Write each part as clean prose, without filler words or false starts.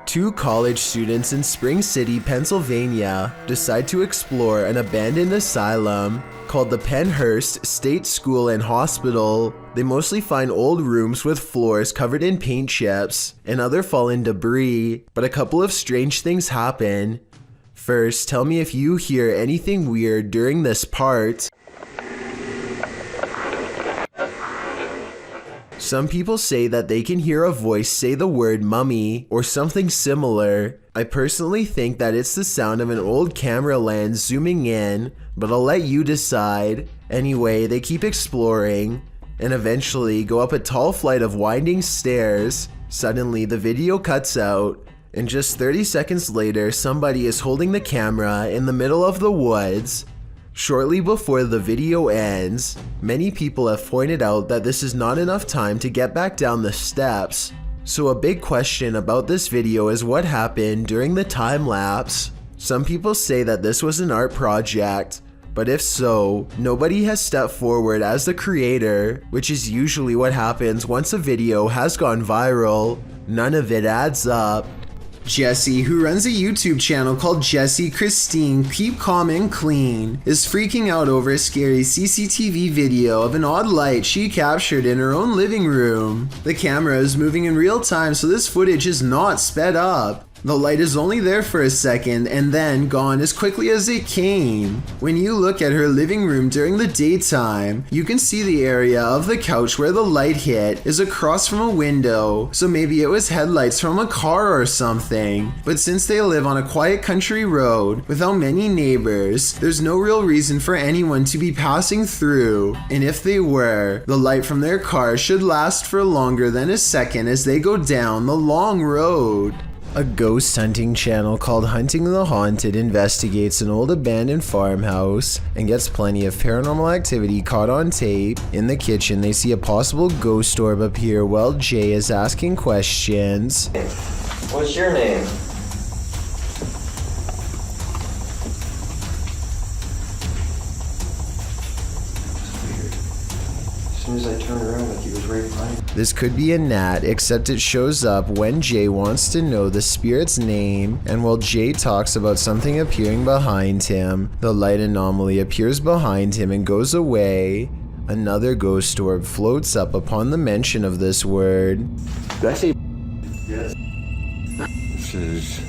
Two college students in Spring City, Pennsylvania decide to explore an abandoned asylum called the Penhurst State School and Hospital. They mostly find old rooms with floors covered in paint chips and other fallen debris, but a couple of strange things happen. First, tell me if you hear anything weird during this part. Some people say that they can hear a voice say the word mummy or something similar. I personally think that it's the sound of an old camera lens zooming in, but I'll let you decide. Anyway, they keep exploring and eventually go up a tall flight of winding stairs. Suddenly, the video cuts out, and just 30 seconds later, somebody is holding the camera in the middle of the woods. Shortly before the video ends, many people have pointed out that this is not enough time to get back down the steps. So a big question about this video is what happened during the time lapse. Some people say that this was an art project, but if so, nobody has stepped forward as the creator, which is usually what happens once a video has gone viral. None of it adds up. Jesse, who runs a YouTube channel called Jessie Christine Keep Calm and Clean, is freaking out over a scary CCTV video of an odd light she captured in her own living room. The camera is moving in real time, so this footage is not sped up. The light is only there for a second and then gone as quickly as it came. When you look at her living room during the daytime, you can see the area of the couch where the light hit is across from a window, so maybe it was headlights from a car or something. But since they live on a quiet country road without many neighbors, there's no real reason for anyone to be passing through, and if they were, the light from their car should last for longer than a second as they go down the long road. A ghost hunting channel called Hunting the Haunted investigates an old abandoned farmhouse and gets plenty of paranormal activity caught on tape. In the kitchen, they see a possible ghost orb appear while Jay is asking questions. What's your name? As soon as I turned around, like he was right behind me. This could be a gnat, except it shows up when Jay wants to know the spirit's name, and while Jay talks about something appearing behind him, the light anomaly appears behind him and goes away. Another ghost orb floats up upon the mention of this word. Did I say yes? This is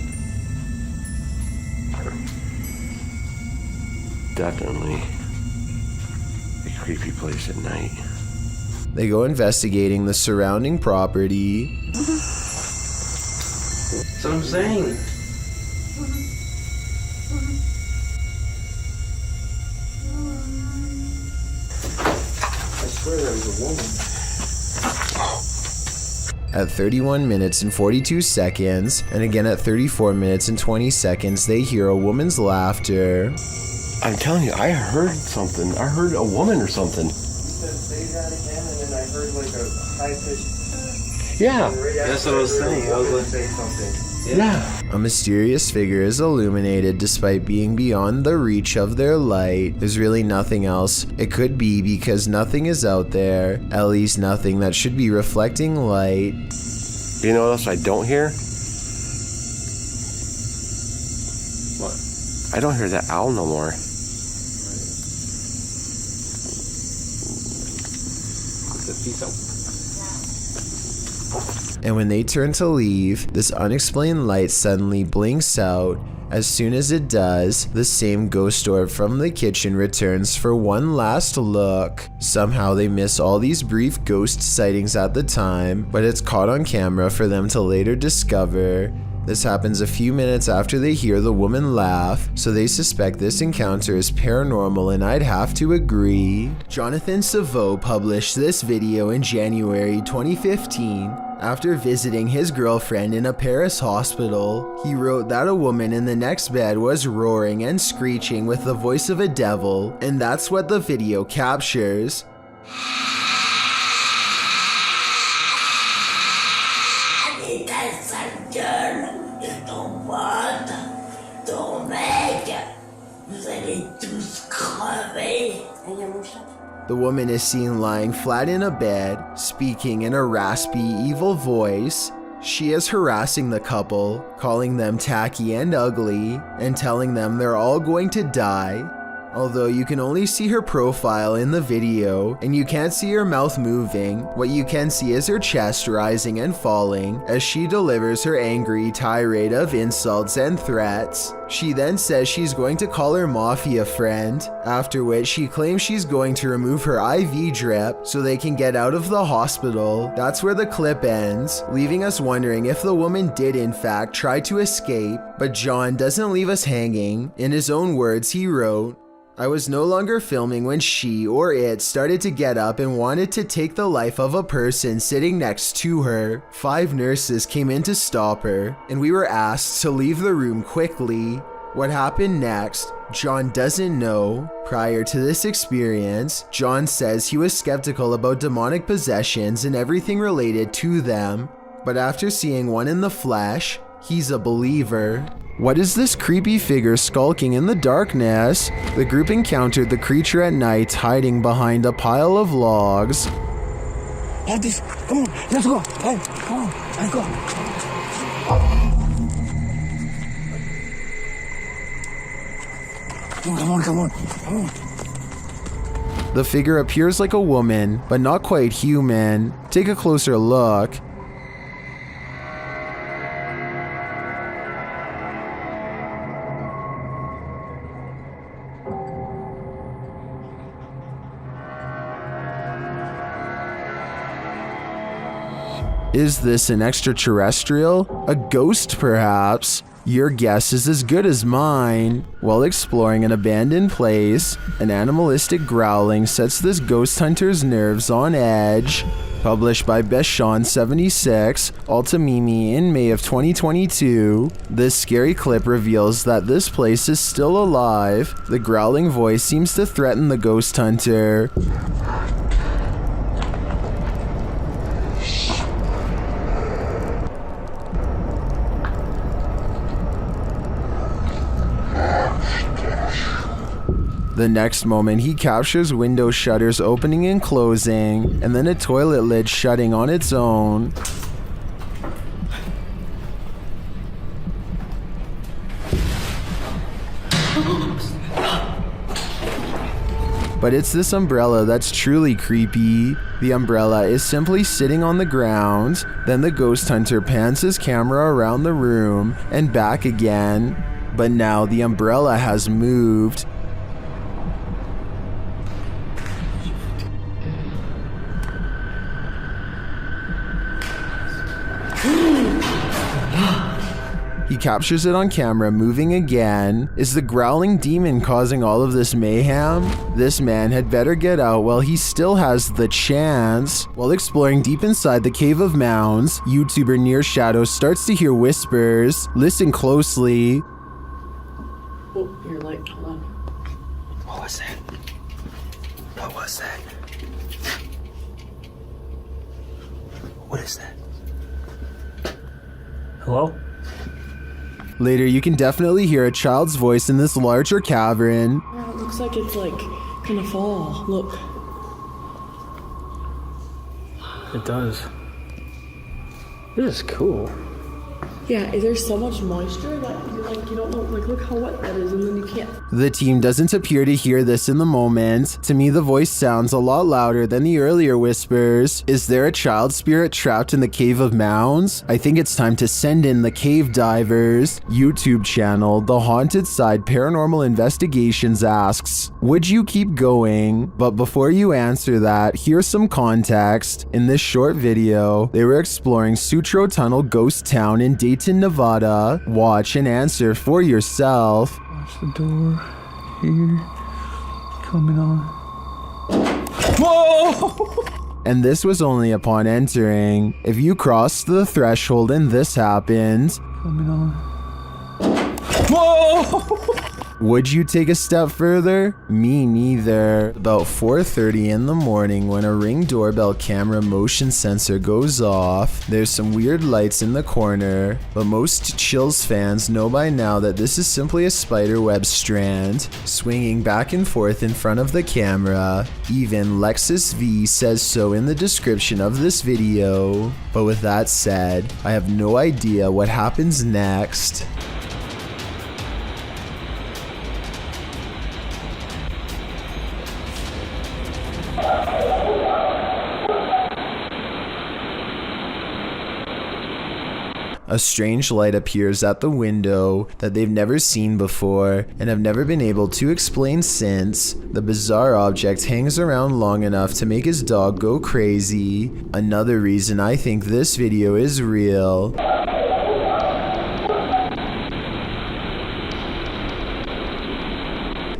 definitely a creepy place at night. They go investigating the surrounding property. That's what I'm saying. I swear there was a woman. At 31 minutes and 42 seconds, and again at 34 minutes and 20 seconds, they hear a woman's laughter. I'm telling you, I heard something. I heard a woman or something. You said say that again, and then I heard like a high-pitched... Yeah. Right That's what I was saying. I was like, say something. yeah. A mysterious figure is illuminated despite being beyond the reach of their light. There's really nothing else it could be because nothing is out there, at least nothing that should be reflecting light. You know what else I don't hear? What? I don't hear that owl no more. And when they turn to leave, this unexplained light suddenly blinks out. As soon as it does, the same ghost orb from the kitchen returns for one last look. Somehow they miss all these brief ghost sightings at the time, but it's caught on camera for them to later discover. This happens a few minutes after they hear the woman laugh, so they suspect this encounter is paranormal, and I'd have to agree. Jonathan Savo published this video in January 2015. After visiting his girlfriend in a Paris hospital, he wrote that a woman in the next bed was roaring and screeching with the voice of a devil, and that's what the video captures. The woman is seen lying flat in a bed, speaking in a raspy, evil voice. She is harassing the couple, calling them tacky and ugly, and telling them they're all going to die. Although you can only see her profile in the video, and you can't see her mouth moving, what you can see is her chest rising and falling as she delivers her angry tirade of insults and threats. She then says she's going to call her mafia friend, after which she claims she's going to remove her IV drip so they can get out of the hospital. That's where the clip ends, leaving us wondering if the woman did in fact try to escape, but John doesn't leave us hanging. In his own words, he wrote, "I was no longer filming when she or it started to get up and wanted to take the life of a person sitting next to her. 5 nurses came in to stop her, and we were asked to leave the room quickly. What happened next, John doesn't know. Prior to this experience, John says he was skeptical about demonic possessions and everything related to them, but after seeing one in the flesh, he's a believer." What is this creepy figure skulking in the darkness? The group encountered the creature at night hiding behind a pile of logs. This, come on, let's go. Hey, come on, let's go. Come on. The figure appears like a woman, but not quite human. Take a closer look. Is this an extraterrestrial? A ghost, perhaps? Your guess is as good as mine. While exploring an abandoned place, an animalistic growling sets this ghost hunter's nerves on edge. Published by Beshon76, Altamimi in May of 2022, this scary clip reveals that this place is still alive. The growling voice seems to threaten the ghost hunter. The next moment, he captures window shutters opening and closing, and then a toilet lid shutting on its own. But it's this umbrella that's truly creepy. The umbrella is simply sitting on the ground, then the ghost hunter pans his camera around the room and back again. But now the umbrella has moved. He captures it on camera moving again. Is the growling demon causing all of this mayhem? This man had better get out while he still has the chance. While exploring deep inside the Cave of Mounds, YouTuber Near Shadow starts to hear whispers. Listen closely. Oh, your light, hold on. What was that? What was that? What is that? Hello? Later, you can definitely hear a child's voice in this larger cavern. Yeah, it looks like it's like gonna fall. Look. It does. This is cool. Yeah, there's so much moisture that you don't know, like look how wet that is and then you can't. The team doesn't appear to hear this in the moment. To me, the voice sounds a lot louder than the earlier whispers. Is there a child spirit trapped in the Cave of Mounds? I think it's time to send in the cave divers. YouTube channel, The Haunted Side Paranormal Investigations asks, would you keep going? But before you answer that, here's some context. In this short video, they were exploring Sutro Tunnel Ghost Town in Dayton, Nevada. Watch and answer for yourself. Watch the door here. Coming on. Whoa! And this was only upon entering. If you crossed the threshold and this happened, Coming on. Whoa! Would you take a step further? Me neither. About 4:30 in the morning when a Ring doorbell camera motion sensor goes off, there's some weird lights in the corner, but most Chills fans know by now that this is simply a spiderweb strand swinging back and forth in front of the camera. Even Lexus V says so in the description of this video. But with that said, I have no idea what happens next. A strange light appears at the window that they've never seen before and have never been able to explain since. The bizarre object hangs around long enough to make his dog go crazy. Another reason I think this video is real.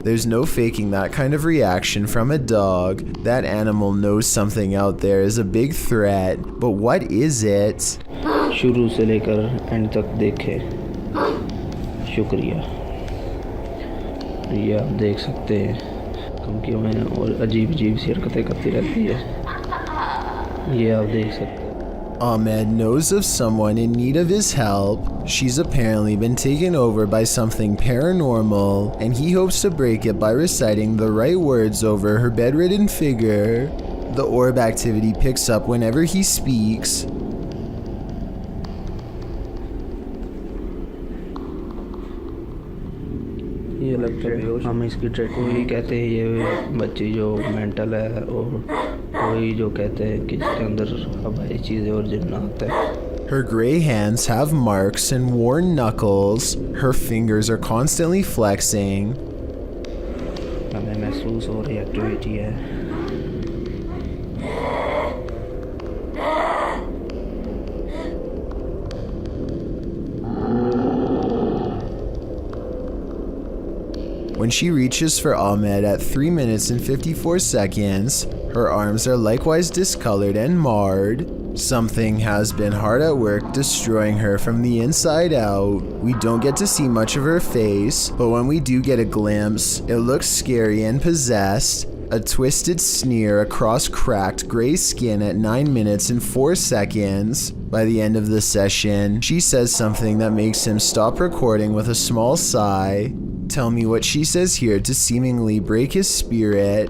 There's no faking that kind of reaction from a dog. That animal knows something out there is a big threat, but what is it? शुरू से लेकर and तक देखे, शुक्रिया। ये आप देख सकते हैं धमकियों में और अजीब अजीब सी हरकतें करती रहती है, ये आप देख सकते हैं। Ahmed knows of someone in need of his help. She's apparently been taken over by something paranormal, and he hopes to break it by reciting the right words over her bedridden figure. The orb activity picks up whenever he speaks. ये लगता है हम इसकी track वही कहते हैं, ये बच्ची जो मेंटल है और वही जो कहते हैं कि इसके अंदर हवाई चीज़ें और जिन्न आता है। Her gray hands have marks and worn knuckles. Her fingers are constantly flexing. हमें महसूस हो रही एक्टिविटी है। When she reaches for Ahmed at 3 minutes and 54 seconds, her arms are likewise discolored and marred. Something has been hard at work destroying her from the inside out. We don't get to see much of her face, but when we do get a glimpse, it looks scary and possessed. A twisted sneer across cracked gray skin at 9 minutes and 4 seconds. By the end of the session, she says something that makes him stop recording with a small sigh. Tell me what she says here to seemingly break his spirit.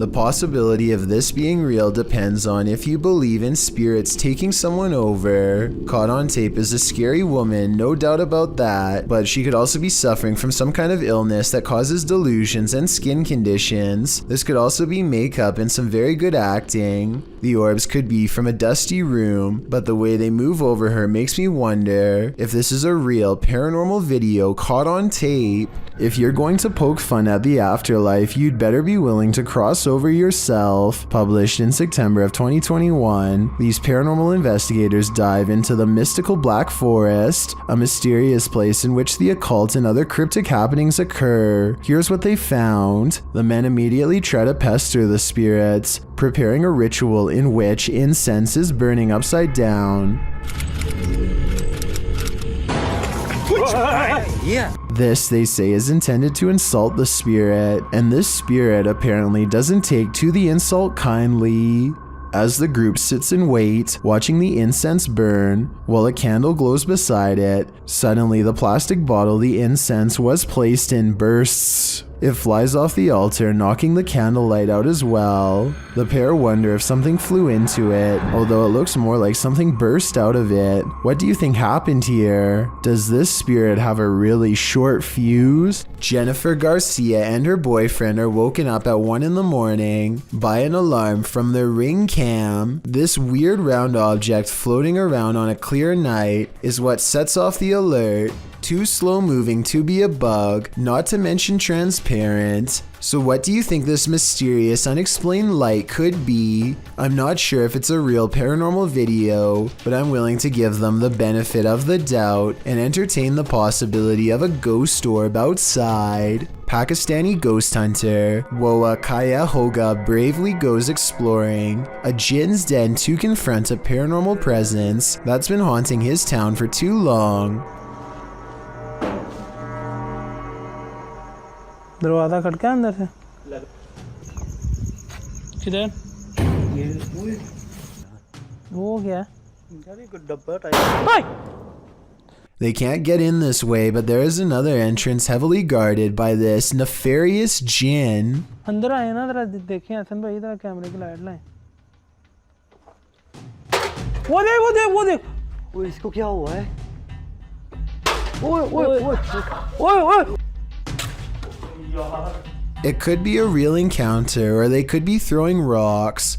The possibility of this being real depends on if you believe in spirits taking someone over. Caught on tape is a scary woman, no doubt about that, but she could also be suffering from some kind of illness that causes delusions and skin conditions. This could also be makeup and some very good acting. The orbs could be from a dusty room, but the way they move over her makes me wonder if this is a real paranormal video caught on tape. If you're going to poke fun at the afterlife, you'd better be willing to cross over yourself. Published in September of 2021, these paranormal investigators dive into the mystical Black Forest, a mysterious place in which the occult and other cryptic happenings occur. Here's what they found. The men immediately try to pester the spirits, preparing a ritual in which incense is burning upside down. This, they say, is intended to insult the spirit, and this spirit apparently doesn't take to the insult kindly. As the group sits and waits, watching the incense burn, while a candle glows beside it, suddenly the plastic bottle the incense was placed in bursts. It flies off the altar, knocking the candlelight out as well. The pair wonder if something flew into it, although it looks more like something burst out of it. What do you think happened here? Does this spirit have a really short fuse? Jennifer Garcia and her boyfriend are woken up at 1 in the morning by an alarm from their Ring cam. This weird round object floating around on a clear night is what sets off the alert. Too slow moving to be a bug, not to mention transparent. So what do you think this mysterious unexplained light could be? I'm not sure if it's a real paranormal video, but I'm willing to give them the benefit of the doubt and entertain the possibility of a ghost orb outside. Pakistani ghost hunter Woa Kaya Hoga bravely goes exploring a Jinn's den to confront a paranormal presence that's been haunting his town for too long. दरवाजा खटका अंदर से किधर वो क्या They can't get in this way, but there is another entrance heavily guarded by this nefarious Jinn. अंदर आए ना जरा देखें हसन भाई इधर कैमरे की लाइट लाएं वो देख वो इसको क्या हुआ है ओए It could be a real encounter, or they could be throwing rocks.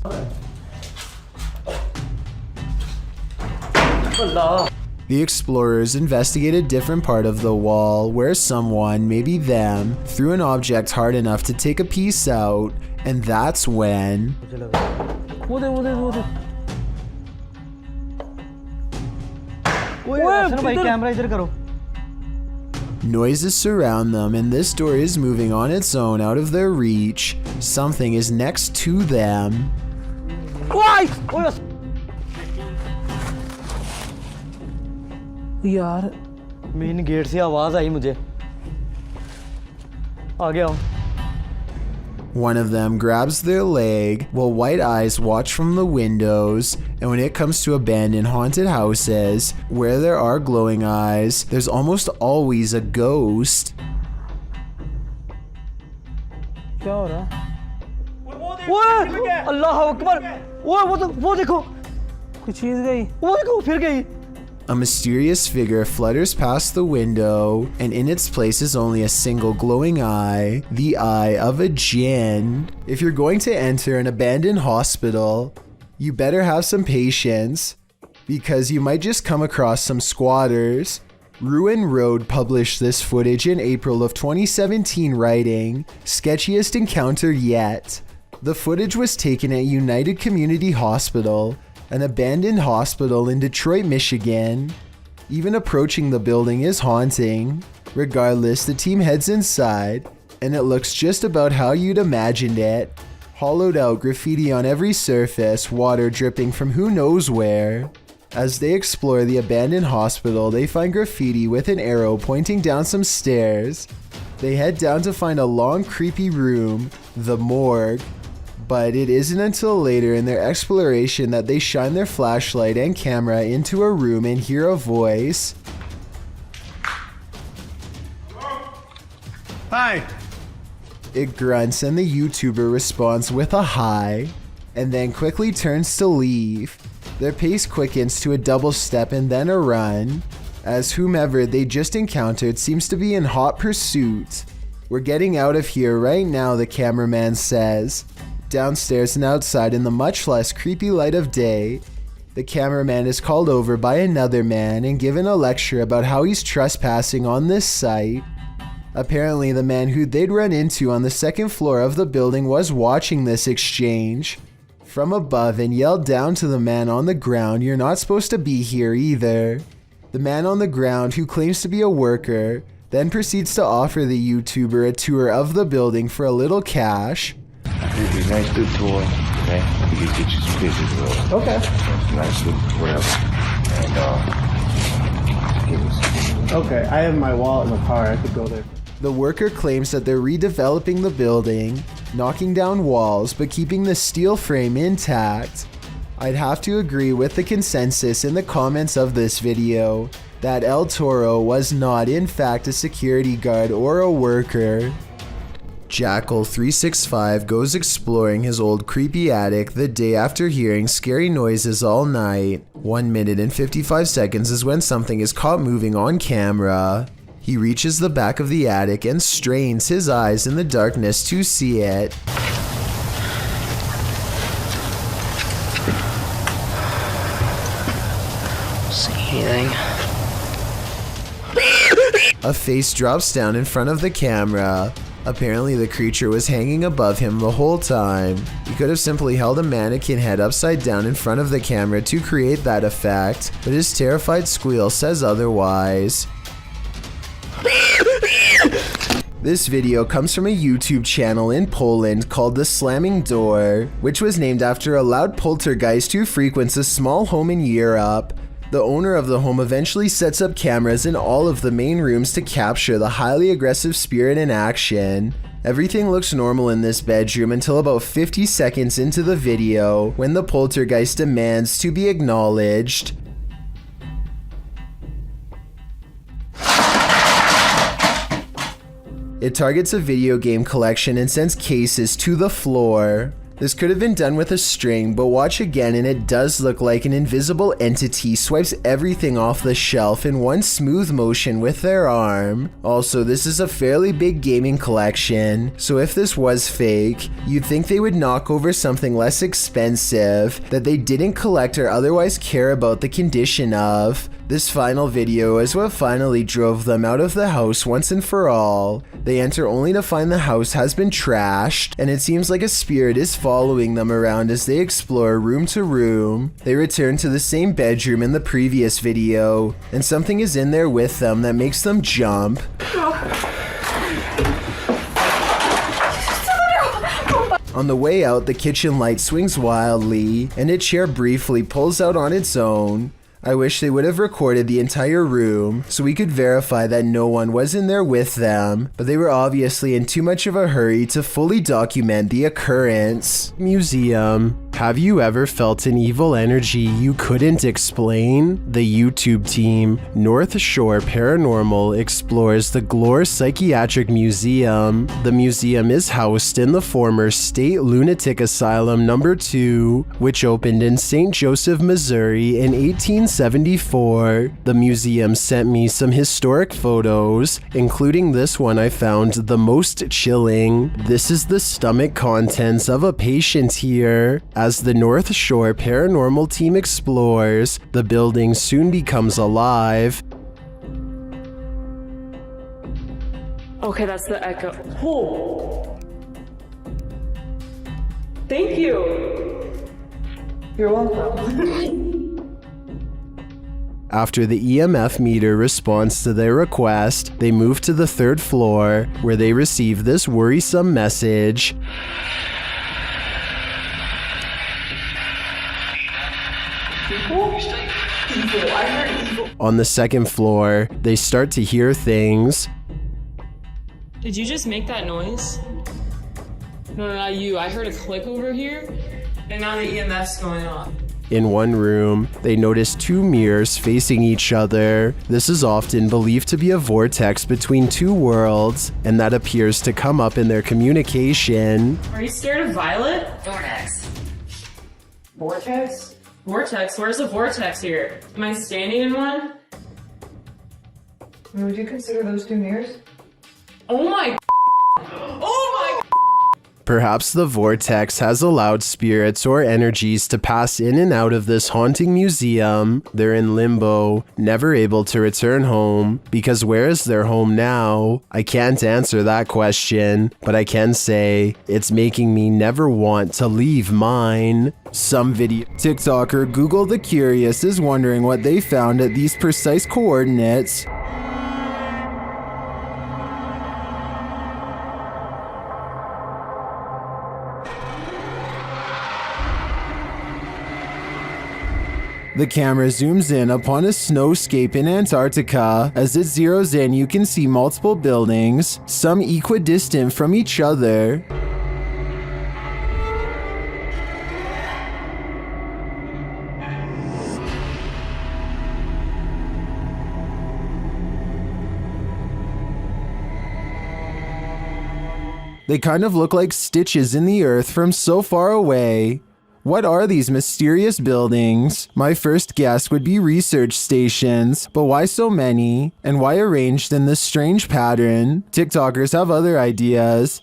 The explorers investigate a different part of the wall where someone, maybe them, threw an object hard enough to take a piece out, and that's when... वो देख भाई camera इधर करो Noises surround them, and this door is moving on its own out of their reach. Something is next to them. यार main gate से आवाज आई मुझे आ गया One of them grabs their leg while white eyes watch from the windows, and when it comes to abandoned haunted houses where there are glowing eyes, there's almost always a ghost. क्या हो रहा है वो अल्लाह अकबर वो देखो कुछ चीज गई वो देखो फिर गई A mysterious figure flutters past the window, and in its place is only a single glowing eye, the eye of a Jinn. If you're going to enter an abandoned hospital, you better have some patience, because you might just come across some squatters. Ruin Road published this footage in April of 2017, writing, "Sketchiest encounter yet." The footage was taken at United Community Hospital, an abandoned hospital in Detroit, Michigan. Even approaching the building is haunting. Regardless, the team heads inside, and it looks just about how you'd imagined it. Hollowed out graffiti on every surface, water dripping from who knows where. As they explore the abandoned hospital, they find graffiti with an arrow pointing down some stairs. They head down to find a long, creepy room, the morgue. But it isn't until later in their exploration that they shine their flashlight and camera into a room and hear a voice. Hi. It grunts and the YouTuber responds with a hi, and then quickly turns to leave. Their pace quickens to a double step and then a run, as whomever they just encountered seems to be in hot pursuit. We're getting out of here right now, the cameraman says. Downstairs and outside in the much less creepy light of day, the cameraman is called over by another man and given a lecture about how he's trespassing on this site. Apparently, the man who they'd run into on the second floor of the building was watching this exchange from above and yelled down to the man on the ground, "You're not supposed to be here either." The man on the ground, who claims to be a worker, then proceeds to offer the YouTuber a tour of the building for a little cash. It'd be nice to tour, okay? We could get you some pictures, bro. Okay. Nice look, whatever. And, give us. Okay, I have my wallet in the car. I could go there. The worker claims that they're redeveloping the building, knocking down walls, but keeping the steel frame intact. I'd have to agree with the consensus in the comments of this video that El Toro was not in fact a security guard or a worker. Jackal365 goes exploring his old creepy attic the day after hearing scary noises all night. 1 minute and 55 seconds is when something is caught moving on camera. He reaches the back of the attic and strains his eyes in the darkness to see it. See anything? A face drops down in front of the camera. Apparently the creature was hanging above him the whole time. He could have simply held a mannequin head upside down in front of the camera to create that effect, but his terrified squeal says otherwise. This video comes from a YouTube channel in Poland called The Slamming Door, which was named after a loud poltergeist who frequents a small home in Europe. The owner of the home eventually sets up cameras in all of the main rooms to capture the highly aggressive spirit in action. Everything looks normal in this bedroom until about 50 seconds into the video, when the poltergeist demands to be acknowledged. It targets a video game collection and sends cases to the floor. This could have been done with a string, but watch again and it does look like an invisible entity swipes everything off the shelf in one smooth motion with their arm. Also, this is a fairly big gaming collection, so if this was fake, you'd think they would knock over something less expensive that they didn't collect or otherwise care about the condition of. This final video is what finally drove them out of the house once and for all. They enter only to find the house has been trashed, and it seems like a spirit is following them around as they explore room to room. They return to the same bedroom in the previous video, and something is in there with them that makes them jump. On the way out, the kitchen light swings wildly, and a chair briefly pulls out on its own. I wish they would have recorded the entire room so we could verify that no one was in there with them, but they were obviously in too much of a hurry to fully document the occurrence. Museum. Have you ever felt an evil energy you couldn't explain? The YouTube team, North Shore Paranormal, explores the Glore Psychiatric Museum. The museum is housed in the former State Lunatic Asylum No. 2, which opened in St. Joseph, Missouri in 1874. The museum sent me some historic photos, including this one I found the most chilling. This is the stomach contents of a patient here. As the North Shore Paranormal team explores, the building soon becomes alive. Okay, that's the echo. Oh! Thank you! You're welcome. After the EMF meter responds to their request, they move to the 3rd floor, where they receive this worrisome message. On the 2nd floor, they start to hear things. Did you just make that noise? No, not you. I heard a click over here, and now the EMF's going off. In one room, they notice 2 mirrors facing each other. This is often believed to be a vortex between 2 worlds, and that appears to come up in their communication. Are you scared of Violet? Vortex. Vortex? Vortex? Where's the vortex here? Am I standing in one? Would you consider those 2 mirrors? Oh my Oh my Perhaps the vortex has allowed spirits or energies to pass in and out of this haunting museum. They're in limbo, never able to return home, because where is their home now? I can't answer that question, but I can say it's making me never want to leave mine. Some video TikToker Google the Curious is wondering what they found at these precise coordinates. The camera zooms in upon a snowscape in Antarctica. As it zeroes in, you can see multiple buildings, some equidistant from each other. They kind of look like stitches in the earth from so far away. What are these mysterious buildings? My first guess would be research stations, but why so many? And why arranged in this strange pattern? TikTokers have other ideas.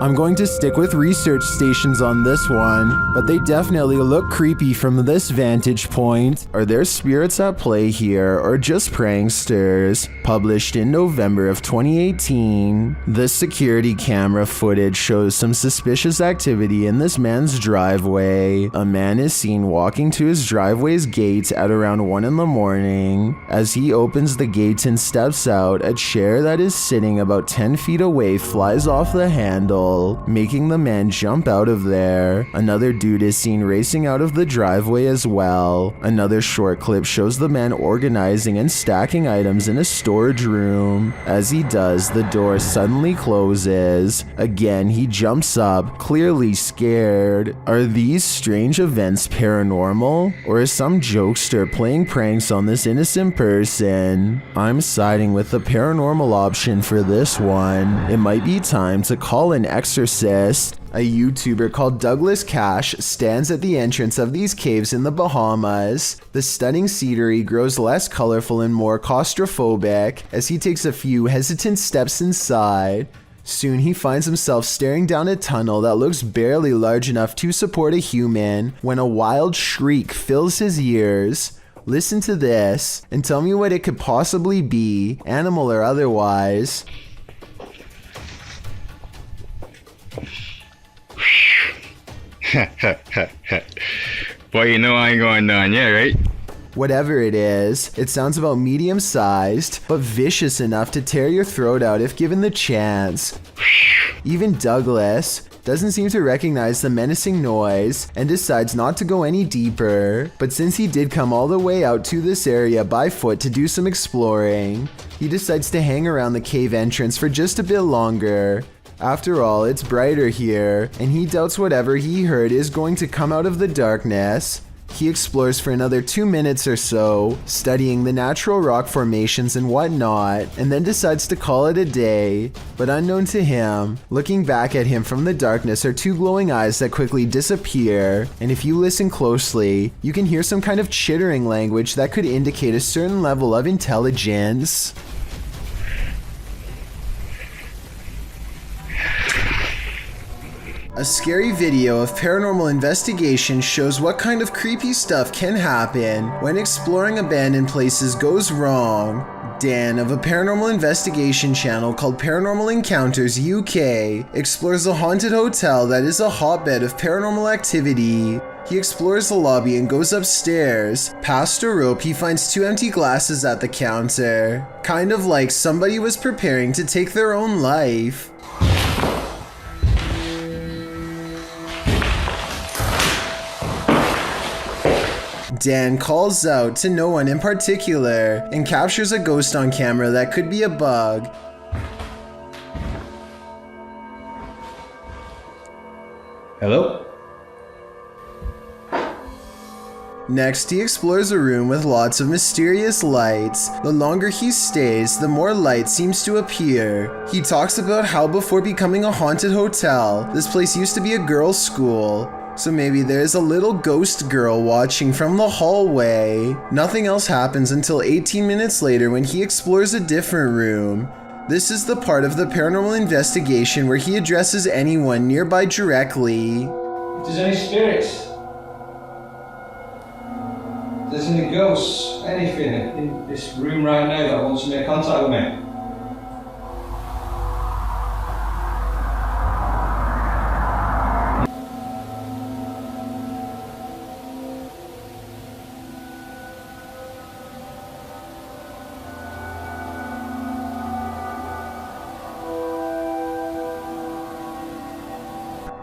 I'm going to stick with research stations on this one, but they definitely look creepy from this vantage point. Are there spirits at play here or just pranksters? Published in November of 2018, the security camera footage shows some suspicious activity in this man's driveway. A man is seen walking to his driveway's gate at around 1 in the morning. As he opens the gate and steps out, a chair that is sitting about 10 feet away flies off the handle, making the man jump out of there. Another dude is seen racing out of the driveway as well. Another short clip shows the man organizing and stacking items in a storage room. As he does, the door suddenly closes. Again, he jumps up, clearly scared. Are these strange events paranormal? Or is some jokester playing pranks on this innocent person? I'm siding with the paranormal option for this one. It might be time to call an exorcist. A YouTuber called Douglas Cash stands at the entrance of these caves in the Bahamas. The stunning scenery grows less colorful and more claustrophobic as he takes a few hesitant steps inside. Soon he finds himself staring down a tunnel that looks barely large enough to support a human when a wild shriek fills his ears. Listen to this and tell me what it could possibly be, animal or otherwise. Boy, you know I ain't going down yet, right? Whatever it is, it sounds about medium-sized, but vicious enough to tear your throat out if given the chance. Even Douglas doesn't seem to recognize the menacing noise and decides not to go any deeper. But since he did come all the way out to this area by foot to do some exploring, he decides to hang around the cave entrance for just a bit longer. After all, it's brighter here, and he doubts whatever he heard is going to come out of the darkness. He explores for another 2 minutes or so, studying the natural rock formations and whatnot, and then decides to call it a day. But unknown to him, looking back at him from the darkness are two glowing eyes that quickly disappear, and if you listen closely, you can hear some kind of chittering language that could indicate a certain level of intelligence. A scary video of paranormal investigation shows what kind of creepy stuff can happen when exploring abandoned places goes wrong. Dan of a paranormal investigation channel called Paranormal Encounters UK explores a haunted hotel that is a hotbed of paranormal activity. He explores the lobby and goes upstairs. Past a rope, he finds 2 empty glasses at the counter. Kind of like somebody was preparing to take their own life. Dan calls out to no one in particular and captures a ghost on camera that could be a bug. Hello? Next, he explores a room with lots of mysterious lights. The longer he stays, the more light seems to appear. He talks about how before becoming a haunted hotel, this place used to be a girls' school. So maybe there's a little ghost girl watching from the hallway. Nothing else happens until 18 minutes later when he explores a different room. This is the part of the paranormal investigation where he addresses anyone nearby directly. If there's any spirits, if there's any ghosts, anything in this room right now that wants to make contact with me.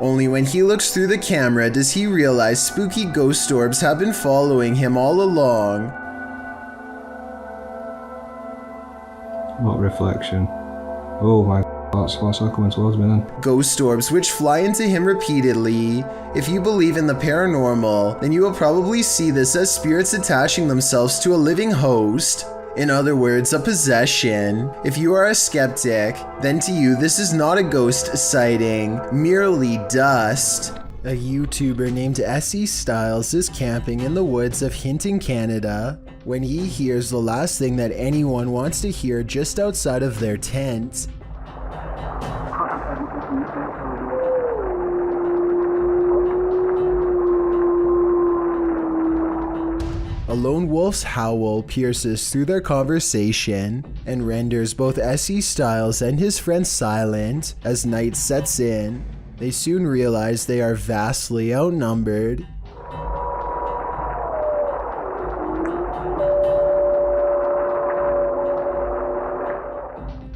Only when he looks through the camera does he realize spooky ghost orbs have been following him all along. What reflection? Oh my, what's that coming towards me then? Ghost orbs which fly into him repeatedly. If you believe in the paranormal, then you will probably see this as spirits attaching themselves to a living host. In other words, a possession. If you are a skeptic, then to you this is not a ghost sighting, merely dust. A YouTuber named S.E. Styles is camping in the woods of Hinton, Canada, when he hears the last thing that anyone wants to hear just outside of their tent. A lone wolf's howl pierces through their conversation and renders both S.E. Styles and his friend silent as night sets in. They soon realize they are vastly outnumbered.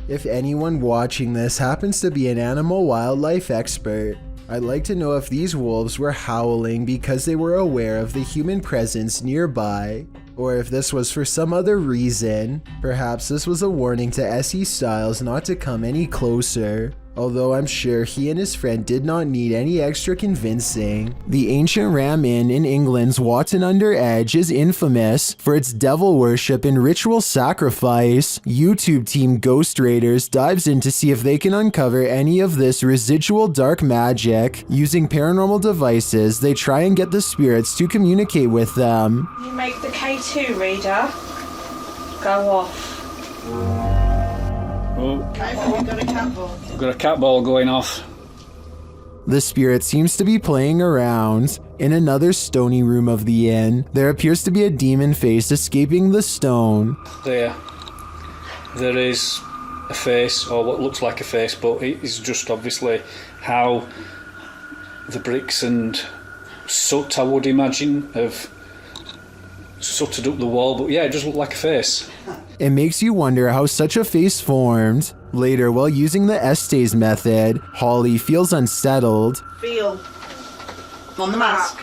If anyone watching this happens to be an animal wildlife expert, I'd like to know if these wolves were howling because they were aware of the human presence nearby, or if this was for some other reason. Perhaps this was a warning to S.E. Styles not to come any closer. Although I'm sure he and his friend did not need any extra convincing. The ancient Ram Inn in England's Watton-under-Edge is infamous for its devil worship and ritual sacrifice. YouTube team Ghost Raiders dives in to see if they can uncover any of this residual dark magic. Using paranormal devices, they try and get the spirits to communicate with them. You make the K2 reader go off. Oh, We've got a cat ball. I've got a cat ball going off. The spirit seems to be playing around. In another stony room of the inn, there appears to be a demon face escaping the stone. There is a face, or what looks like a face, but it is just obviously how the bricks and soot, I would imagine, have sooted up the wall. But yeah, it does look like a face. It makes you wonder how such a face formed. Later, while using the Estes method, Holly feels unsettled. Feel on the mask,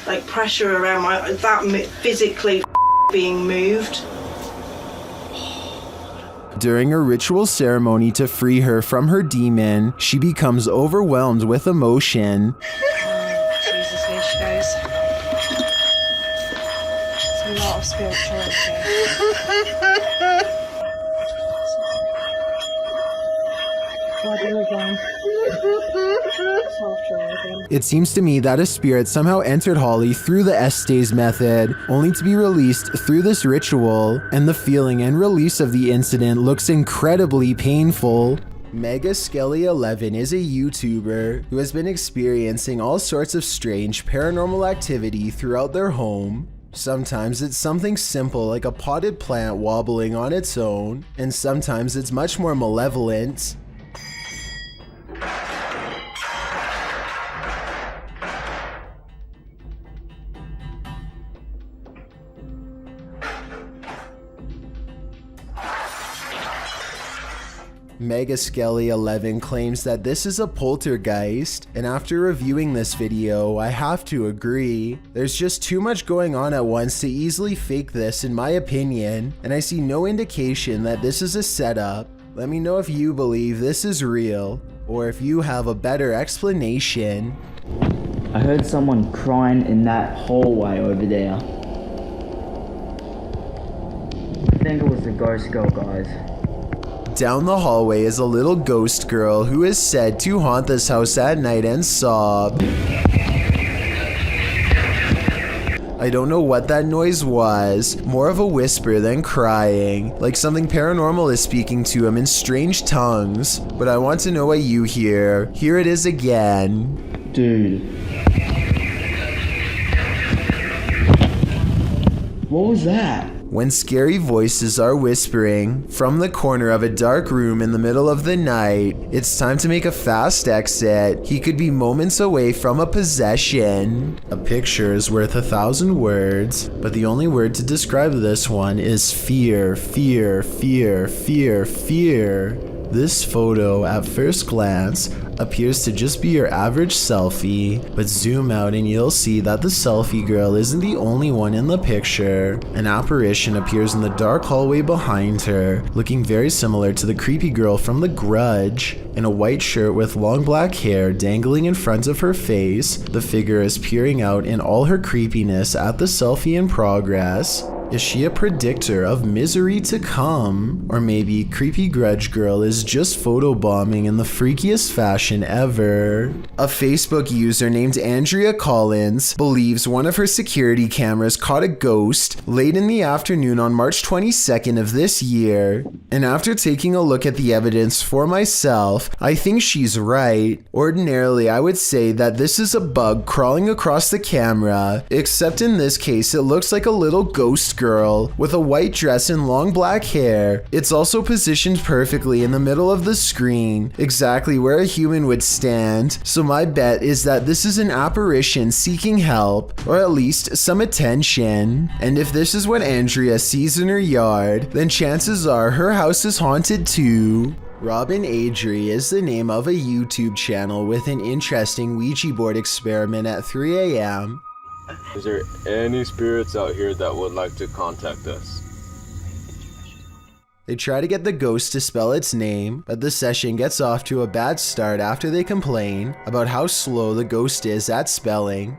like pressure around physically being moved. During a ritual ceremony to free her from her demon, she becomes overwhelmed with emotion. Jesus, here she goes. It's a lot of spirituality. It seems to me that a spirit somehow entered Holly through the Estes method, only to be released through this ritual, and the feeling and release of the incident looks incredibly painful. Mega Skelly 11 is a YouTuber who has been experiencing all sorts of strange paranormal activity throughout their home. Sometimes it's something simple like a potted plant wobbling on its own, and sometimes it's much more malevolent. Mega Skelly 11 claims that this is a poltergeist, and after reviewing this video, I have to agree. There's just too much going on at once to easily fake this in my opinion, and I see no indication that this is a setup. Let me know if you believe this is real, or if you have a better explanation. I heard someone crying in that hallway over there. I think it was the ghost girl, guys. Down the hallway is a little ghost girl who is said to haunt this house at night and sob. I don't know what that noise was, more of a whisper than crying, like something paranormal is speaking to him in strange tongues, but I want to know what you hear. Here it is again. Dude. What was that? When scary voices are whispering from the corner of a dark room in the middle of the night, it's time to make a fast exit. He could be moments away from a possession. A picture is worth 1,000 words, but the only word to describe this one is fear, fear, fear, fear, fear. This photo, at first glance, appears to just be your average selfie, but zoom out and you'll see that the selfie girl isn't the only one in the picture. An apparition appears in the dark hallway behind her, looking very similar to the creepy girl from The Grudge. In a white shirt with long black hair dangling in front of her face, the figure is peering out in all her creepiness at the selfie in progress. Is she a predictor of misery to come? Or maybe Creepy Grudge Girl is just photobombing in the freakiest fashion ever? A Facebook user named Andrea Collins believes one of her security cameras caught a ghost late in the afternoon on March 22nd of this year. And after taking a look at the evidence for myself, I think she's right. Ordinarily, I would say that this is a bug crawling across the camera, except in this case, it looks like a little ghost girl with a white dress and long black hair. It's also positioned perfectly in the middle of the screen, exactly where a human would stand. So my bet is that this is an apparition seeking help, or at least some attention. And if this is what Andrea sees in her yard, then chances are her house is haunted too. Robin Adri is the name of a YouTube channel with an interesting Ouija board experiment at 3 a.m. Is there any spirits out here that would like to contact us? They try to get the ghost to spell its name, but the session gets off to a bad start after they complain about how slow the ghost is at spelling.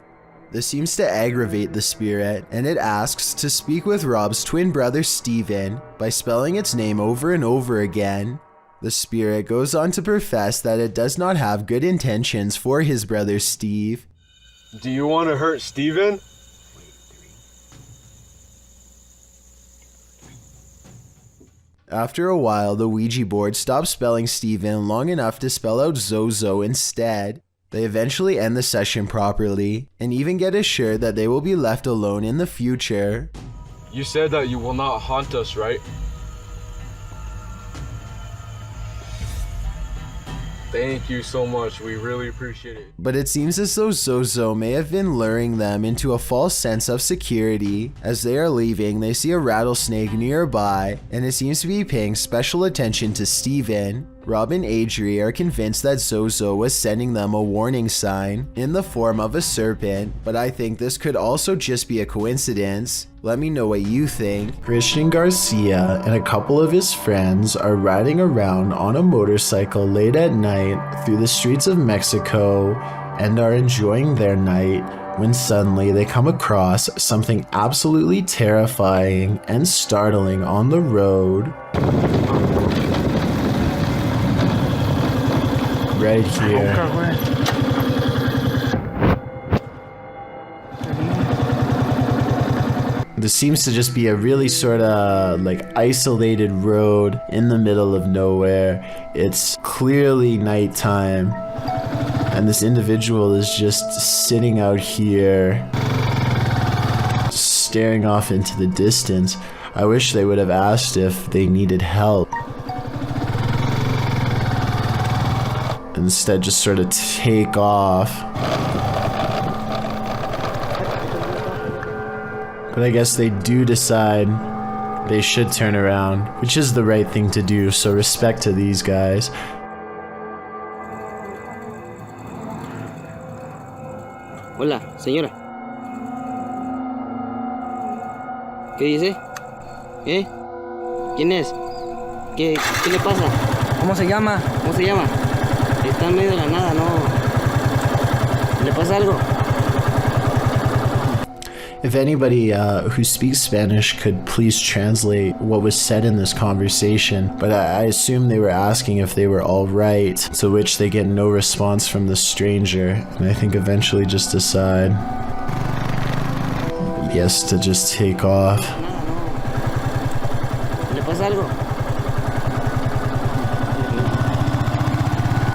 This seems to aggravate the spirit, and it asks to speak with Rob's twin brother Steven by spelling its name over and over again. The spirit goes on to profess that it does not have good intentions for his brother Steve. Do you want to hurt Steven? After a while, the Ouija board stops spelling Steven long enough to spell out Zozo instead. They eventually end the session properly, and even get assured that they will be left alone in the future. You said that you will not haunt us, right? Thank you so much, we really appreciate it. But it seems as though Zozo may have been luring them into a false sense of security. As they are leaving, they see a rattlesnake nearby, and it seems to be paying special attention to Steven. Rob and Adri are convinced that Zozo was sending them a warning sign in the form of a serpent, but I think this could also just be a coincidence. Let me know what you think. Christian Garcia and a couple of his friends are riding around on a motorcycle late at night through the streets of Mexico and are enjoying their night when suddenly they come across something absolutely terrifying and startling on the road. Right here. This seems to just be a really sort of like isolated road in the middle of nowhere. It's clearly nighttime, and this individual is just sitting out here, staring off into the distance. I wish they would have asked if they needed help. Instead, just sort of take off. But I guess they do decide they should turn around, which is the right thing to do, so respect to these guys. Hola, señora. ¿Qué dice? ¿Quién es? ¿Qué le pasa? ¿Cómo se llama? ¿Cómo se llama? Está en medio de la nada, ¿no? ¿Le pasa algo? If anybody who speaks Spanish could please translate what was said in this conversation, but I assume they were asking if they were all right, to which they get no response from the stranger, and I think eventually just decide, yes, to just take off. ¿Le pasa algo?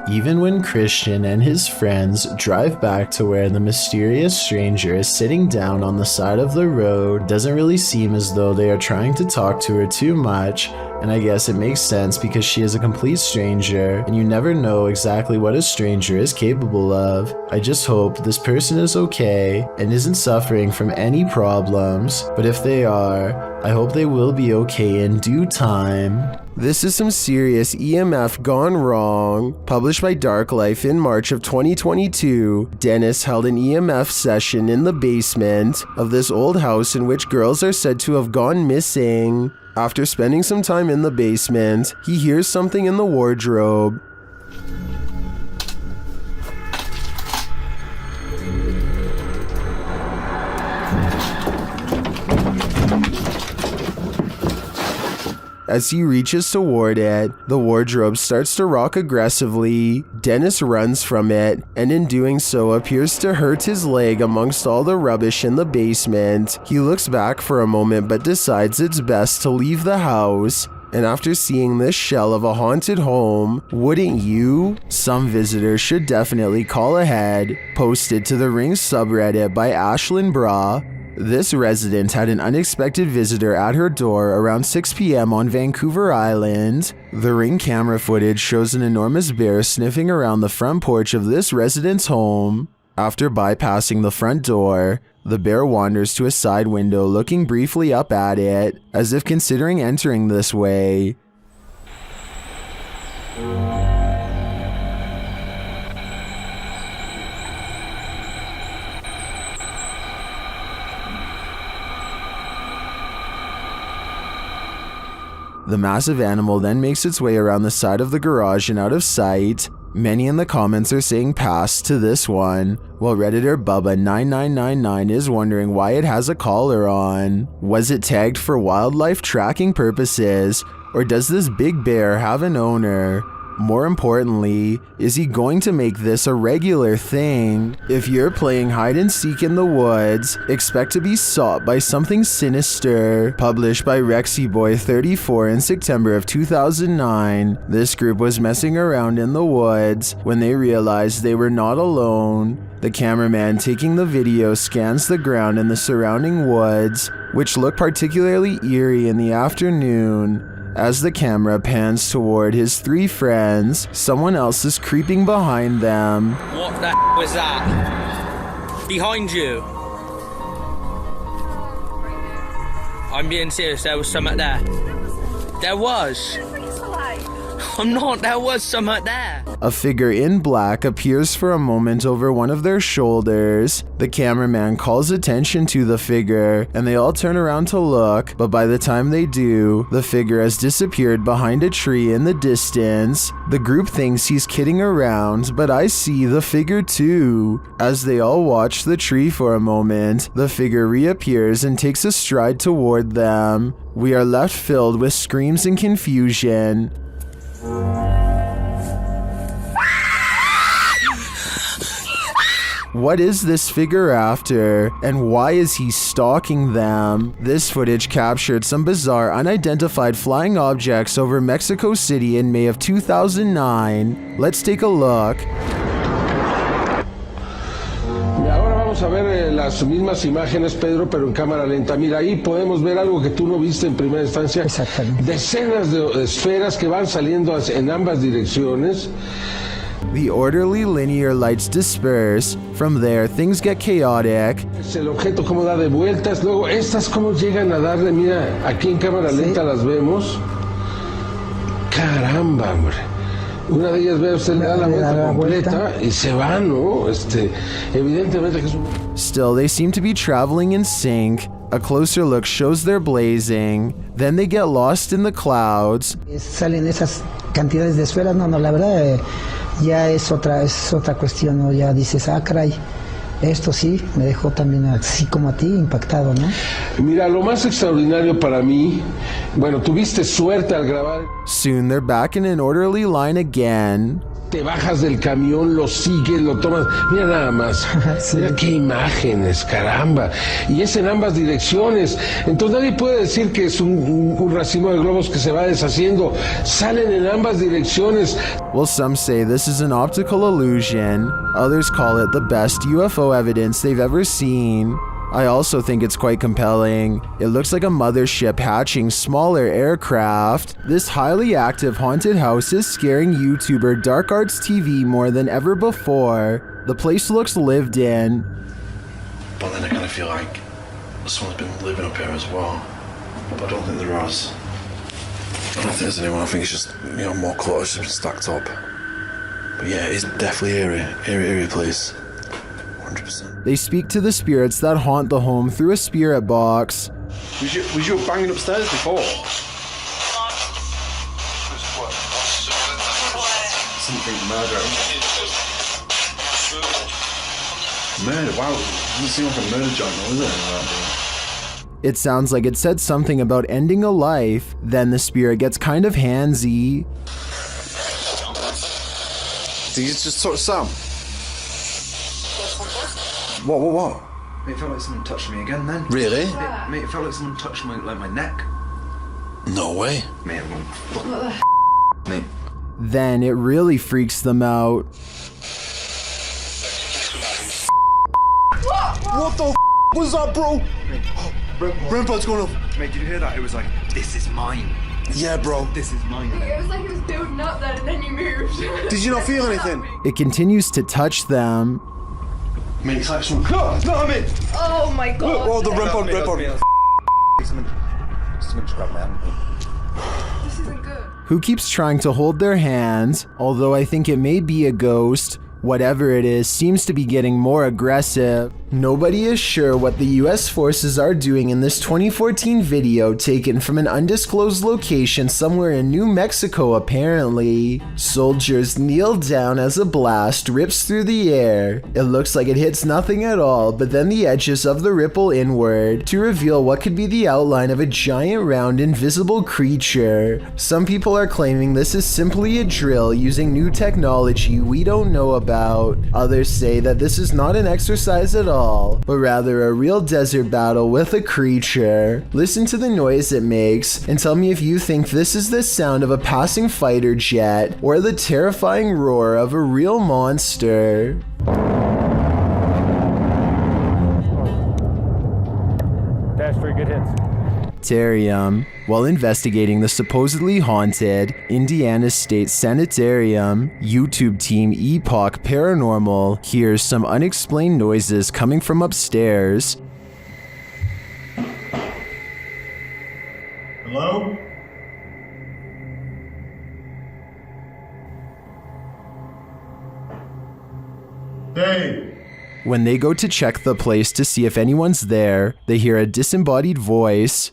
Even when Christian and his friends drive back to where the mysterious stranger is sitting down on the side of the road, it doesn't really seem as though they are trying to talk to her too much, and I guess it makes sense because she is a complete stranger, and you never know exactly what a stranger is capable of. I just hope this person is okay and isn't suffering from any problems, but if they are, I hope they will be okay in due time. This is some serious EMF gone wrong. Published by Dark Life in March of 2022, Dennis held an EMF session in the basement of this old house in which girls are said to have gone missing. After spending some time in the basement, he hears something in the wardrobe. As he reaches toward it, the wardrobe starts to rock aggressively. Dennis runs from it, and in doing so appears to hurt his leg amongst all the rubbish in the basement. He looks back for a moment but decides it's best to leave the house. And after seeing this shell of a haunted home, wouldn't you? Some visitors should definitely call ahead. Posted to the Ring subreddit by Ashlyn Bra. This resident had an unexpected visitor at her door around 6 p.m. on Vancouver Island. The Ring camera footage shows an enormous bear sniffing around the front porch of this resident's home. After bypassing the front door, the bear wanders to a side window, looking briefly up at it, as if considering entering this way. The massive animal then makes its way around the side of the garage and out of sight. Many in the comments are saying pass to this one, while Redditor Bubba9999 is wondering why it has a collar on. Was it tagged for wildlife tracking purposes, or does this big bear have an owner? More importantly, is he going to make this a regular thing? If you're playing hide and seek in the woods, expect to be sought by something sinister. Published by RexyBoy34 in September of 2009, this group was messing around in the woods when they realized they were not alone. The cameraman taking the video scans the ground in the surrounding woods, which look particularly eerie in the afternoon. As the camera pans toward his three friends, someone else is creeping behind them. What the was that? Behind you. I'm being serious, there was something there. There was. I'm not, there was something there. A figure in black appears for a moment over one of their shoulders. The cameraman calls attention to the figure, and they all turn around to look, but by the time they do, the figure has disappeared behind a tree in the distance. The group thinks he's kidding around, but I see the figure too. As they all watch the tree for a moment, the figure reappears and takes a stride toward them. We are left filled with screams and confusion. What is this figure after, and why is he stalking them? This footage captured some bizarre unidentified flying objects over Mexico City in May of 2009. Let's take a look. Ahora vamos a ver las mismas imágenes, Pedro, pero en cámara lenta. Mira, ahí podemos ver algo que tú no viste en primera instancia. Exactamente. Decenas de esferas que van saliendo en ambas direcciones. The orderly linear lights disperse. From there, things get chaotic. Es el objeto como da de vueltas. Luego, estas como llegan a darle. Mira, aquí en cámara lenta las vemos. Caramba, hombre. Una de ellas, ve usted, le da la vuelta completa y se va, ¿no? Evidentemente que es un... Still, they seem to be traveling in sync. A closer look shows they're blazing. Then they get lost in the clouds. Salen esas cantidades de esferas. No, la verdad ya es otra cuestión, ¿no? Ya dices, caray, esto sí me dejó también así como a ti impactado, ¿no? Mira, lo más extraordinario para mí, bueno, tuviste suerte al grabar. Soon they're back in an orderly line again. Te bajas del camión, lo sigues, lo tomas. Mira nada más. Sí. Mira qué imágenes, caramba. Y es en ambas direcciones. Entonces nadie puede decir que es un racimo de globos que se va deshaciendo. Salen en ambas direcciones. Well, some say this is an optical illusion. Others call it the best UFO evidence they've ever seen. I also think it's quite compelling. It looks like a mothership hatching smaller aircraft. This highly active haunted house is scaring YouTuber Dark Arts TV more than ever before. The place looks lived in. But then I kind of feel like someone's been living up here as well. But I don't think there is. I don't think there's anyone. I think it's just, more clutters just stacked up. But yeah, it's definitely eerie place. 100%. They speak to the spirits that haunt the home through a spirit box. Was you banging upstairs before? Something murder. Murder? Wow, it doesn't seem like a murder joint, does it? It sounds like it said something about ending a life, then the spirit gets kind of handsy. Did you just touch Sam? What? Mate, it felt like someone touched me again then. Really? Mate, it felt like someone touched my neck. No way. Mate, mate. Then it really freaks them out. What the was that, bro? Rampag's going off. Mate, did you hear that? It was like, this is mine. Yeah, bro. This is mine. It was like it was building up then and then you moved. Did you not feel anything? It continues to touch them. Mate, it's like someone. No, I'm in. Oh my god. Oh, the Rampag. Someone just grabbed my hand. This isn't good. Who keeps trying to hold their hands, although I think it may be a ghost. Whatever it is seems to be getting more aggressive. Nobody is sure what the US forces are doing in this 2014 video taken from an undisclosed location somewhere in New Mexico apparently. Soldiers kneel down as a blast rips through the air. It looks like it hits nothing at all, but then the edges of the ripple inward to reveal what could be the outline of a giant round invisible creature. Some people are claiming this is simply a drill using new technology we don't know about. Others say that this is not an exercise at all, but rather a real desert battle with a creature. Listen to the noise it makes and tell me if you think this is the sound of a passing fighter jet or the terrifying roar of a real monster. Dash 3 good hits. Sanitarium. While investigating the supposedly haunted Indiana State Sanitarium, YouTube team Epoch Paranormal hears some unexplained noises coming from upstairs. Hello? Hey! When they go to check the place to see if anyone's there, they hear a disembodied voice.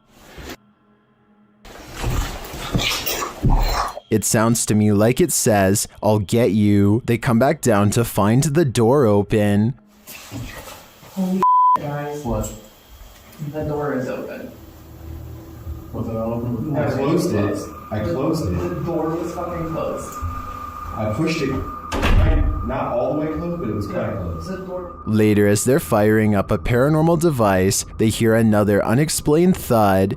It sounds to me like it says, "I'll get you." They come back down to find the door open. Holy guys. What? The door is open. Was it all open? I closed it. The door was fucking closed. I pushed it. Not all the way closed, but it was kind of close. Later, as they're firing up a paranormal device, they hear another unexplained thud.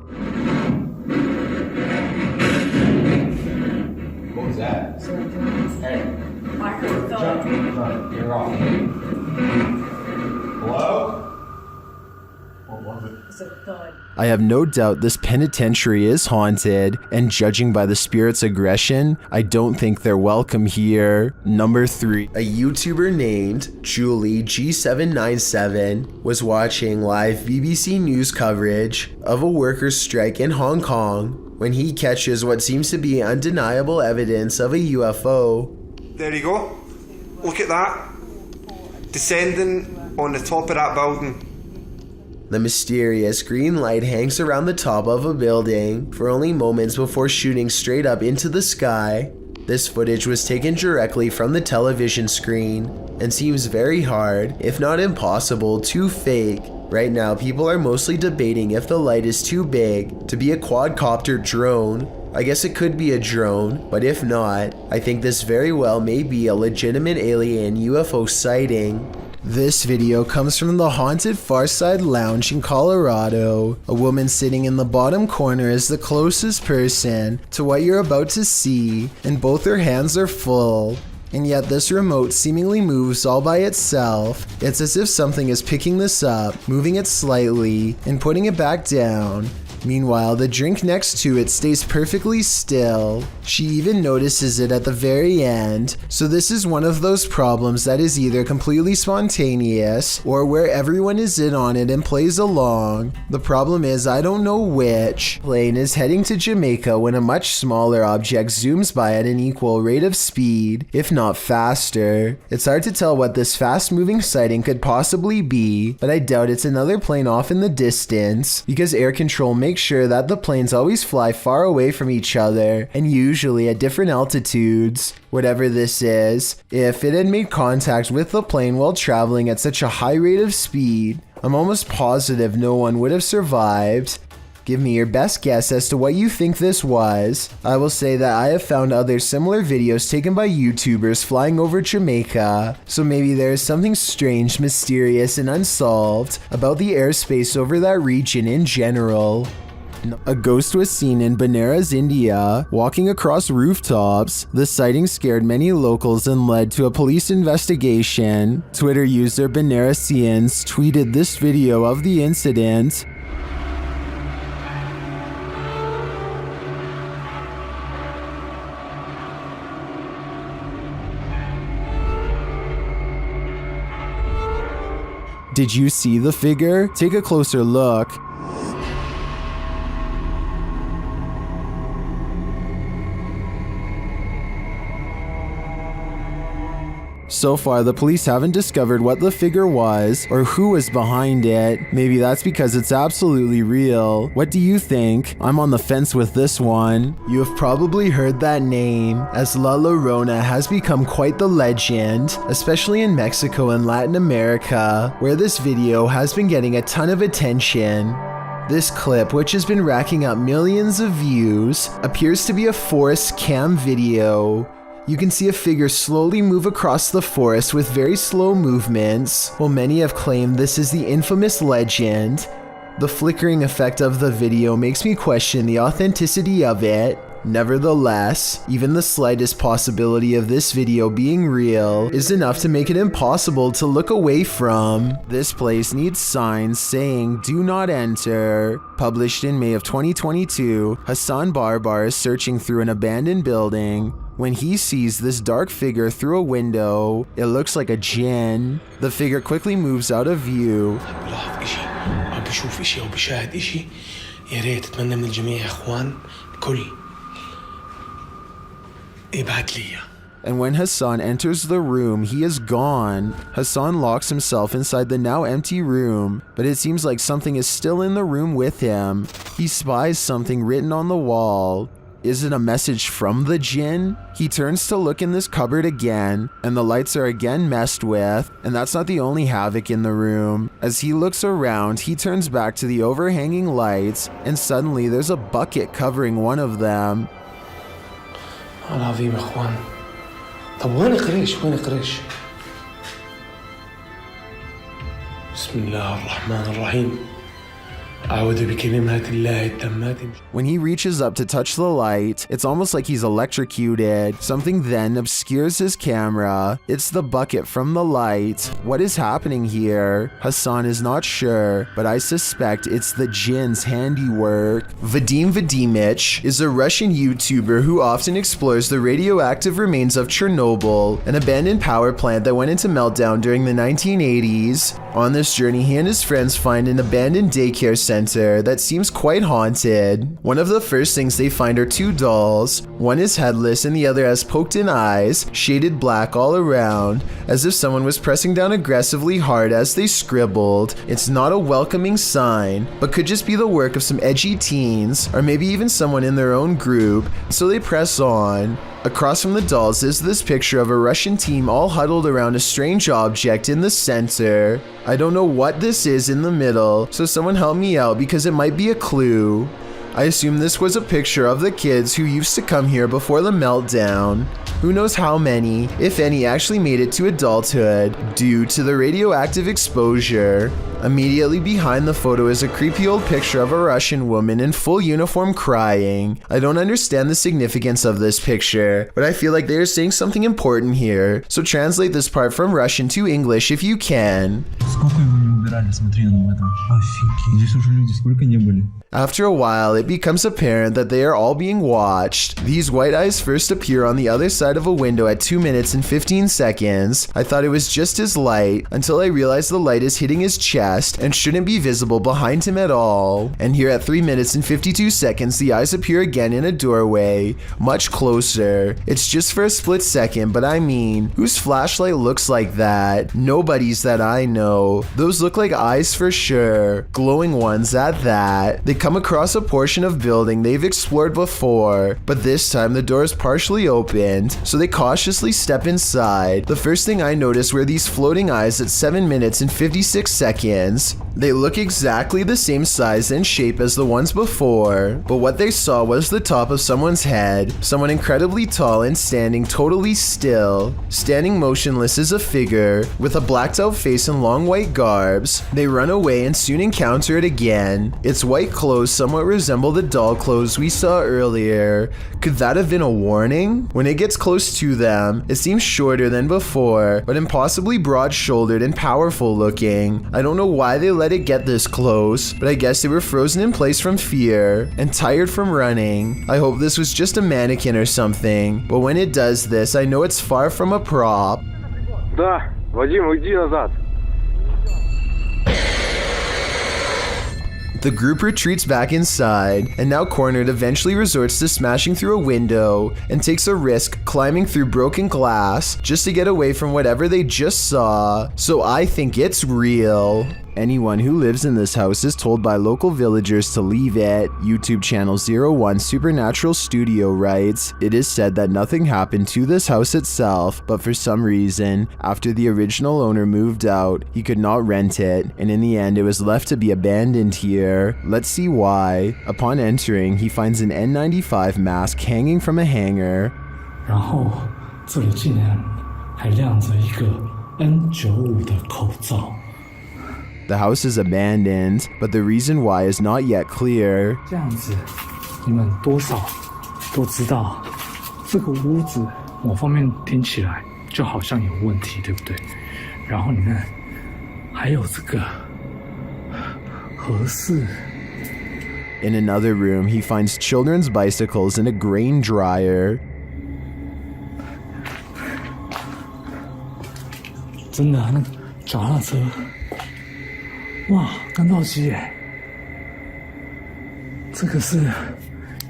What was that? Hey. I heard a thud. You're off. Hello? What was it? It's a thud. I have no doubt this penitentiary is haunted, and judging by the spirit's aggression, I don't think they're welcome here. Number 3. A YouTuber named Julie G797 was watching live BBC News coverage of a workers' strike in Hong Kong when he catches what seems to be undeniable evidence of a UFO. There you go. Look at that. Descending on the top of that building. The mysterious green light hangs around the top of a building for only moments before shooting straight up into the sky. This footage was taken directly from the television screen and seems very hard, if not impossible, to fake. Right now, people are mostly debating if the light is too big to be a quadcopter drone. I guess it could be a drone, but if not, I think this very well may be a legitimate alien UFO sighting. This video comes from the haunted Farside Lounge in Colorado. A woman sitting in the bottom corner is the closest person to what you're about to see, and both her hands are full. And yet this remote seemingly moves all by itself. It's as if something is picking this up, moving it slightly, and putting it back down. Meanwhile, the drink next to it stays perfectly still. She even notices it at the very end, so this is one of those problems that is either completely spontaneous or where everyone is in on it and plays along. The problem is I don't know which. Plane is heading to Jamaica when a much smaller object zooms by at an equal rate of speed, if not faster. It's hard to tell what this fast-moving sighting could possibly be, but I doubt it's another plane off in the distance, because air control makes sure that the planes always fly far away from each other and usually at different altitudes. Whatever this is, if it had made contact with the plane while traveling at such a high rate of speed, I'm almost positive no one would have survived. Give me your best guess as to what you think this was. I will say that I have found other similar videos taken by YouTubers flying over Jamaica, so maybe there is something strange, mysterious, and unsolved about the airspace over that region in general. A ghost was seen in Benares, India, walking across rooftops. The sighting scared many locals and led to a police investigation. Twitter user Benaresians tweeted this video of the incident. Did you see the figure? Take a closer look. So far, the police haven't discovered what the figure was or who was behind it. Maybe that's because it's absolutely real. What do you think? I'm on the fence with this one. You have probably heard that name, as La Llorona has become quite the legend, especially in Mexico and Latin America, where this video has been getting a ton of attention. This clip, which has been racking up millions of views, appears to be a forest cam video. You can see a figure slowly move across the forest with very slow movements, while many have claimed this is the infamous legend. The flickering effect of the video makes me question the authenticity of it. Nevertheless, even the slightest possibility of this video being real is enough to make it impossible to look away from. This place needs signs saying "Do not enter." Published in May of 2022, Hassan Barbar is searching through an abandoned building when he sees this dark figure through a window. It looks like a Jinn. The figure quickly moves out of view. And when Hassan enters the room, he is gone. Hassan locks himself inside the now empty room, but it seems like something is still in the room with him. He spies something written on the wall. Is it a message from the Jinn? He turns to look in this cupboard again, and the lights are again messed with, and that's not the only havoc in the room. As he looks around, he turns back to the overhanging lights, and suddenly there's a bucket covering one of them. طب وين قريش بسم الله الرحمن الرحيم When he reaches up to touch the light, it's almost like he's electrocuted. Something then obscures his camera. It's the bucket from the light. What is happening here? Hassan is not sure, but I suspect it's the Jinn's handiwork. Vadim Vadimich is a Russian YouTuber who often explores the radioactive remains of Chernobyl, an abandoned power plant that went into meltdown during the 1980s. On this journey, he and his friends find an abandoned daycare center that seems quite haunted. One of the first things they find are two dolls. One is headless and the other has poked-in eyes, shaded black all around, as if someone was pressing down aggressively hard as they scribbled. It's not a welcoming sign, but could just be the work of some edgy teens, or maybe even someone in their own group, so they press on. Across from the dolls is this picture of a Russian team all huddled around a strange object in the center. I don't know what this is in the middle, so someone help me out because it might be a clue. I assume this was a picture of the kids who used to come here before the meltdown. Who knows how many, if any, actually made it to adulthood due to the radioactive exposure. Immediately behind the photo is a creepy old picture of a Russian woman in full uniform crying. I don't understand the significance of this picture, but I feel like they are saying something important here. So translate this part from Russian to English if you can. After a while, it becomes apparent that they are all being watched. These white eyes first appear on the other side of a window at 2 minutes and 15 seconds. I thought it was just his light, until I realized the light is hitting his chest and shouldn't be visible behind him at all. And here at 3 minutes and 52 seconds, the eyes appear again in a doorway, much closer. It's just for a split second, but I mean, whose flashlight looks like that? Nobody's that I know. Those look like eyes for sure, glowing ones at that. They come across a portion of building they've explored before, but this time the door is partially opened, so they cautiously step inside. The first thing I noticed were these floating eyes at 7 minutes and 56 seconds. skeletons. They look exactly the same size and shape as the ones before, but what they saw was the top of someone's head, someone incredibly tall and standing totally still. Standing motionless is a figure with a blacked out face and long white garbs. They run away and soon encounter it again. Its white clothes somewhat resemble the doll clothes we saw earlier. Could that have been a warning? When it gets close to them, it seems shorter than before, but impossibly broad-shouldered and powerful looking. I don't know why they let it get this close, but I guess they were frozen in place from fear and tired from running. I hope this was just a mannequin or something, but when it does this, I know it's far from a prop. Да, Вадим, уйди назад. The group retreats back inside, and now cornered eventually resorts to smashing through a window and takes a risk climbing through broken glass just to get away from whatever they just saw. So I think it's real. Anyone who lives in this house is told by local villagers to leave it. YouTube channel 01 Supernatural Studio writes, "It is said that nothing happened to this house itself, but for some reason, after the original owner moved out, he could not rent it, and in the end it was left to be abandoned here. Let's see why." Upon entering, he finds an N95 mask hanging from a hanger. 然后这里竟然还亮着一个 N95 的口罩。 The house is abandoned, but the reason why is not yet clear. 这样子，你们多少都知道，这个屋子某方面听起来就好像有问题，对不对？然后你看，还有这个合适。 In another room, he finds children's bicycles and a grain dryer. 真的，那个脚踏车。 哇，干燥机耶！这个是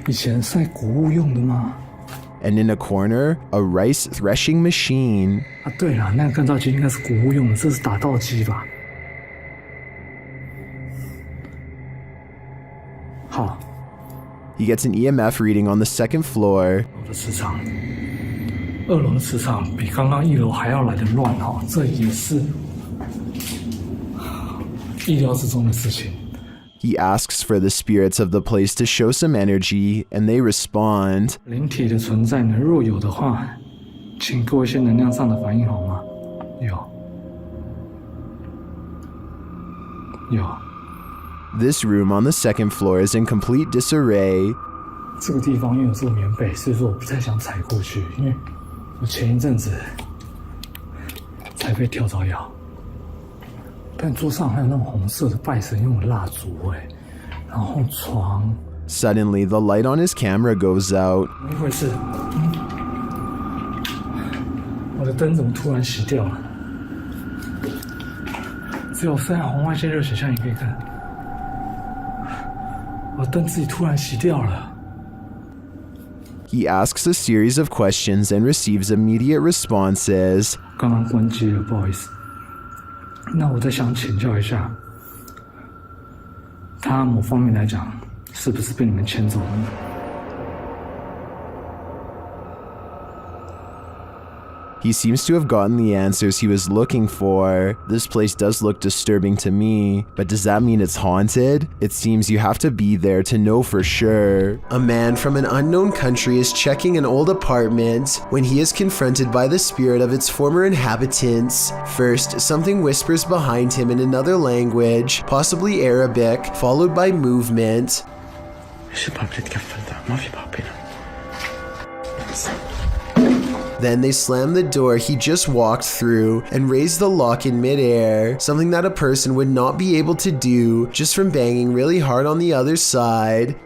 以前晒谷物用的吗？ And in a corner, a rice threshing machine. 啊，对了，那个干燥机应该是谷物用的，这是打稻机吧？好。He gets an EMF reading on the second floor. 我的磁场，2楼的磁场比刚刚1楼还要来得乱哈，这也是。 意料之中的事情。 He asks for the spirits of the place to show some energy, and they respond. 灵体的存在呢，若有的话，请给我一些能量上的反应好吗？有。This room on the second floor is in complete disarray. 这个地方因为有这个棉被，所以说我不太想踩过去，因为我前一阵子才被跳蚤咬。 但桌上还有那种红色的拜神用的蜡烛然后床。Suddenly, the light on his camera goes out. 怎么一回事？我的灯怎么突然熄掉了？只有非常红外线热显像也可以看。我的灯自己突然熄掉了。 He asks a series of questions and receives immediate responses. 刚刚关机了，不好意思。 那我再想请教一下，他某方面来讲，是不是被你们牵走了呢？ He seems to have gotten the answers he was looking for. This place does look disturbing to me, but does that mean it's haunted? It seems you have to be there to know for sure. A man from an unknown country is checking an old apartment when he is confronted by the spirit of its former inhabitants. First, something whispers behind him in another language, possibly Arabic, followed by movement. Then they slam the door he just walked through and raise the lock in midair, something that a person would not be able to do just from banging really hard on the other side.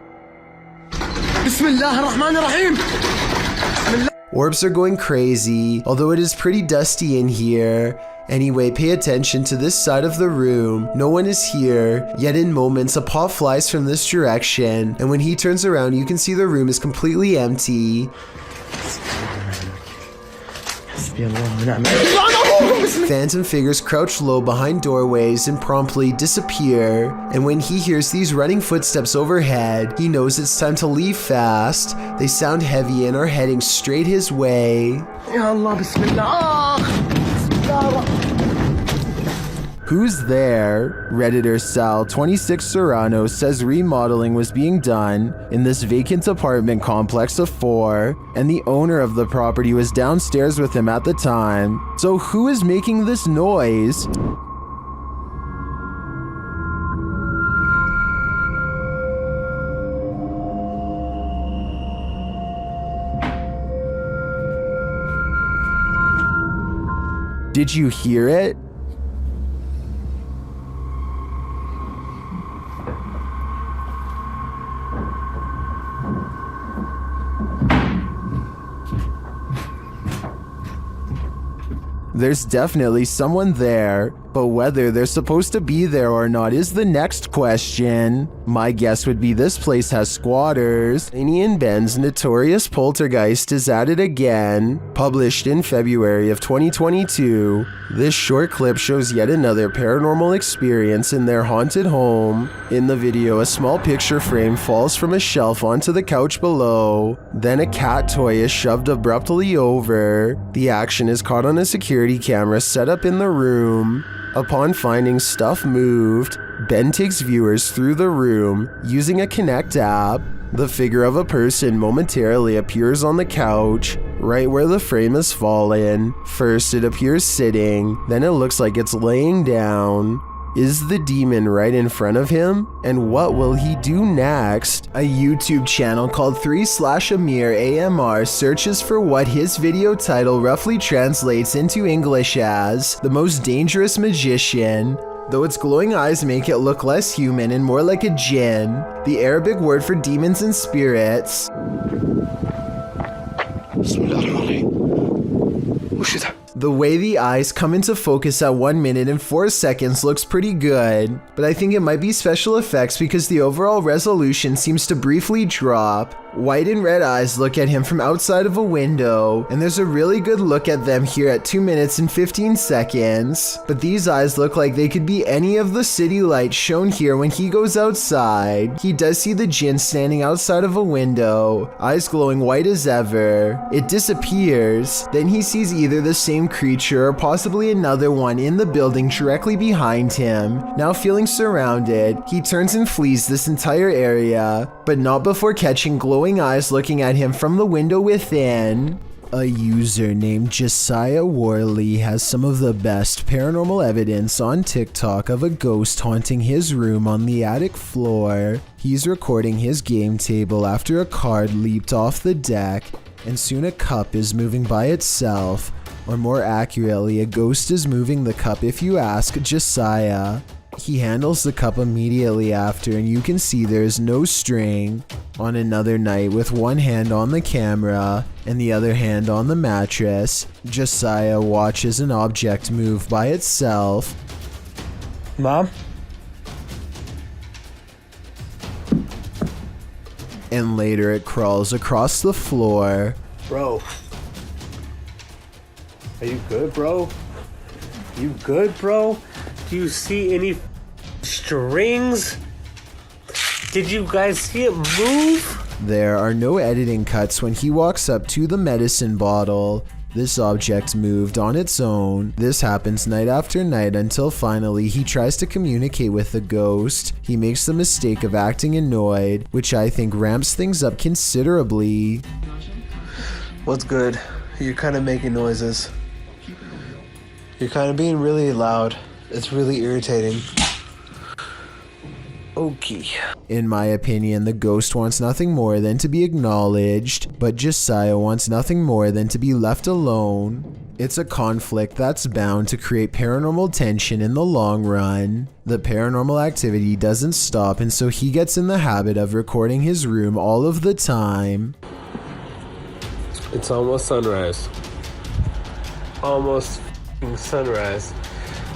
Orbs are going crazy, although it is pretty dusty in here. Anyway, pay attention to this side of the room. No one is here, yet in moments a paw flies from this direction, and when he turns around you can see the room is completely empty. Phantom figures crouch low behind doorways and promptly disappear, and when he hears these running footsteps overhead, he knows it's time to leave fast. They sound heavy and are heading straight his way. Who's there? Redditor Sal 26 Serrano says remodeling was being done in this vacant apartment complex of 4, and the owner of the property was downstairs with him at the time. So who is making this noise? Did you hear it? There's definitely someone there, but whether they're supposed to be there or not is the next question. My guess would be this place has squatters. Laney and Ben's notorious Poltergeist is at it again. Published in February of 2022, this short clip shows yet another paranormal experience in their haunted home. In the video, a small picture frame falls from a shelf onto the couch below. Then a cat toy is shoved abruptly over. The action is caught on a security camera set up in the room. Upon finding stuff moved, Ben takes viewers through the room using a Kinect app. The figure of a person momentarily appears on the couch, right where the frame has fallen. First it appears sitting, then it looks like it's laying down. Is the demon right in front of him? And what will he do next? A YouTube channel called 3/Amir AMR searches for what his video title roughly translates into English as the most dangerous magician. Though its glowing eyes make it look less human and more like a Jinn, the Arabic word for demons and spirits. The way the eyes come into focus at 1 minute and 4 seconds looks pretty good, but I think it might be special effects because the overall resolution seems to briefly drop. White and red eyes look at him from outside of a window, and there's a really good look at them here at 2 minutes and 15 seconds. But these eyes look like they could be any of the city lights shown here when he goes outside. He does see the Jinn standing outside of a window, eyes glowing white as ever. It disappears. Then he sees either the same creature or possibly another one in the building directly behind him. Now feeling surrounded, he turns and flees this entire area, but not before catching glowing eyes looking at him from the window within. A user named Josiah Worley has some of the best paranormal evidence on TikTok of a ghost haunting his room on the attic floor. He's recording his game table after a card leaped off the deck, and soon a cup is moving by itself, or more accurately, a ghost is moving the cup if you ask Josiah. He handles the cup immediately after, and you can see there's no string. On another night, with one hand on the camera and the other hand on the mattress, Josiah watches an object move by itself. Mom? And later it crawls across the floor. Bro. Are you good, bro? You good, bro? Do you see any strings? Did you guys see it move? There are no editing cuts when he walks up to the medicine bottle. This object moved on its own. This happens night after night until finally he tries to communicate with the ghost. He makes the mistake of acting annoyed, which I think ramps things up considerably. What's good? You're kind of making noises. You're kind of being really loud. It's really irritating. Okay. In my opinion, the ghost wants nothing more than to be acknowledged, but Josiah wants nothing more than to be left alone. It's a conflict that's bound to create paranormal tension in the long run. The paranormal activity doesn't stop, and so he gets in the habit of recording his room all of the time. It's almost sunrise. Almost sunrise.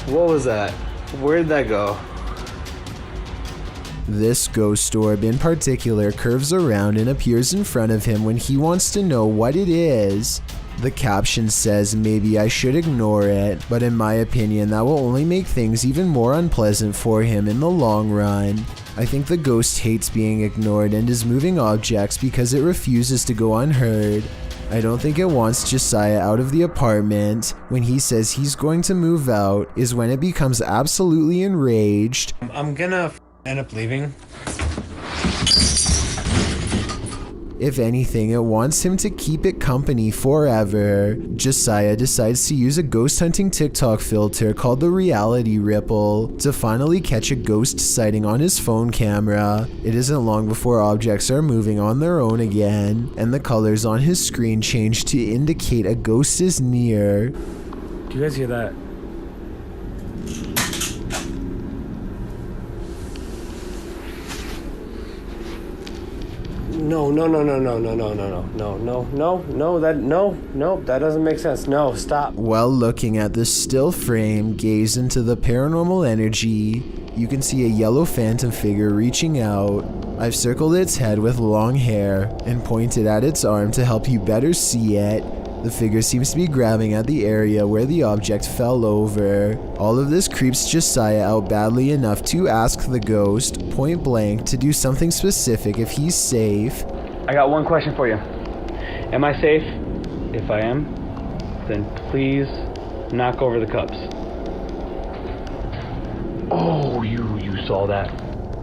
What was that? Where'd that go? This ghost orb in particular curves around and appears in front of him when he wants to know what it is. The caption says maybe I should ignore it, but in my opinion that will only make things even more unpleasant for him in the long run. I think the ghost hates being ignored and is moving objects because it refuses to go unheard. I don't think it wants Josiah out of the apartment. When he says he's going to move out is when it becomes absolutely enraged. I'm gonna end up leaving. If anything, it wants him to keep it company forever. Josiah decides to use a ghost hunting TikTok filter called the reality ripple to finally catch a ghost sighting on his phone camera. It isn't long before objects are moving on their own again, and the colors on his screen change to indicate a ghost is near. Do you guys hear that? No, that doesn't make sense. No, stop. While looking at the still frame, gaze into the paranormal energy, you can see a yellow phantom figure reaching out. I've circled its head with long hair and pointed at its arm to help you better see it. The figure seems to be grabbing at the area where the object fell over. All of this creeps Josiah out badly enough to ask the ghost, point blank, to do something specific if he's safe. I got one question for you. Am I safe? If I am, then please knock over the cups. Oh, you saw that.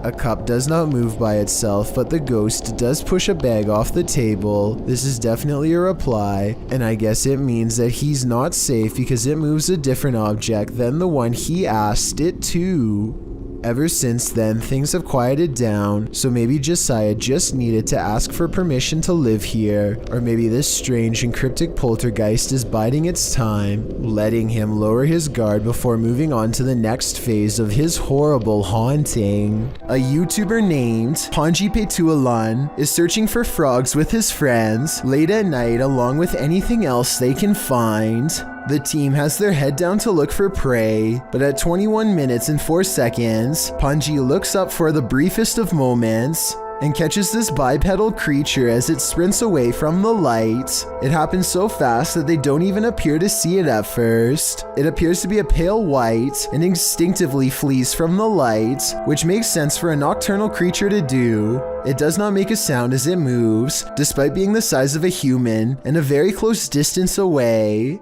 A cup does not move by itself, but the ghost does push a bag off the table. This is definitely a reply, and I guess it means that he's not safe because it moves a different object than the one he asked it to. Ever since then, things have quieted down, so maybe Josiah just needed to ask for permission to live here, or maybe this strange and cryptic poltergeist is biding its time, letting him lower his guard before moving on to the next phase of his horrible haunting. A YouTuber named Panji Petualan is searching for frogs with his friends late at night along with anything else they can find. The team has their head down to look for prey, but at 21 minutes and 4 seconds, Panji looks up for the briefest of moments and catches this bipedal creature as it sprints away from the light. It happens so fast that they don't even appear to see it at first. It appears to be a pale white and instinctively flees from the light, which makes sense for a nocturnal creature to do. It does not make a sound as it moves, despite being the size of a human and a very close distance away.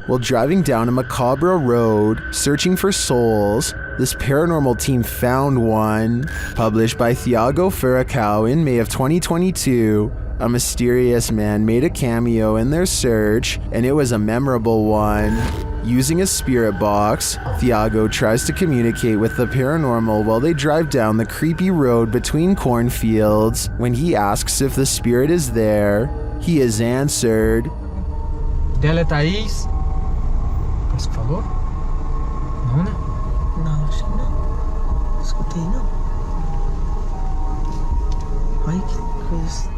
While driving down a macabre road, searching for souls, this paranormal team found one. Published by Thiago Furacão in May of 2022, a mysterious man made a cameo in their search, and it was a memorable one. Using a spirit box, Thiago tries to communicate with the paranormal while they drive down the creepy road between cornfields. When he asks if the spirit is there, he is answered. Dela Thaís. Você falou? Não, né? Não, acho que não. Escutei, não. Ai, que coisa.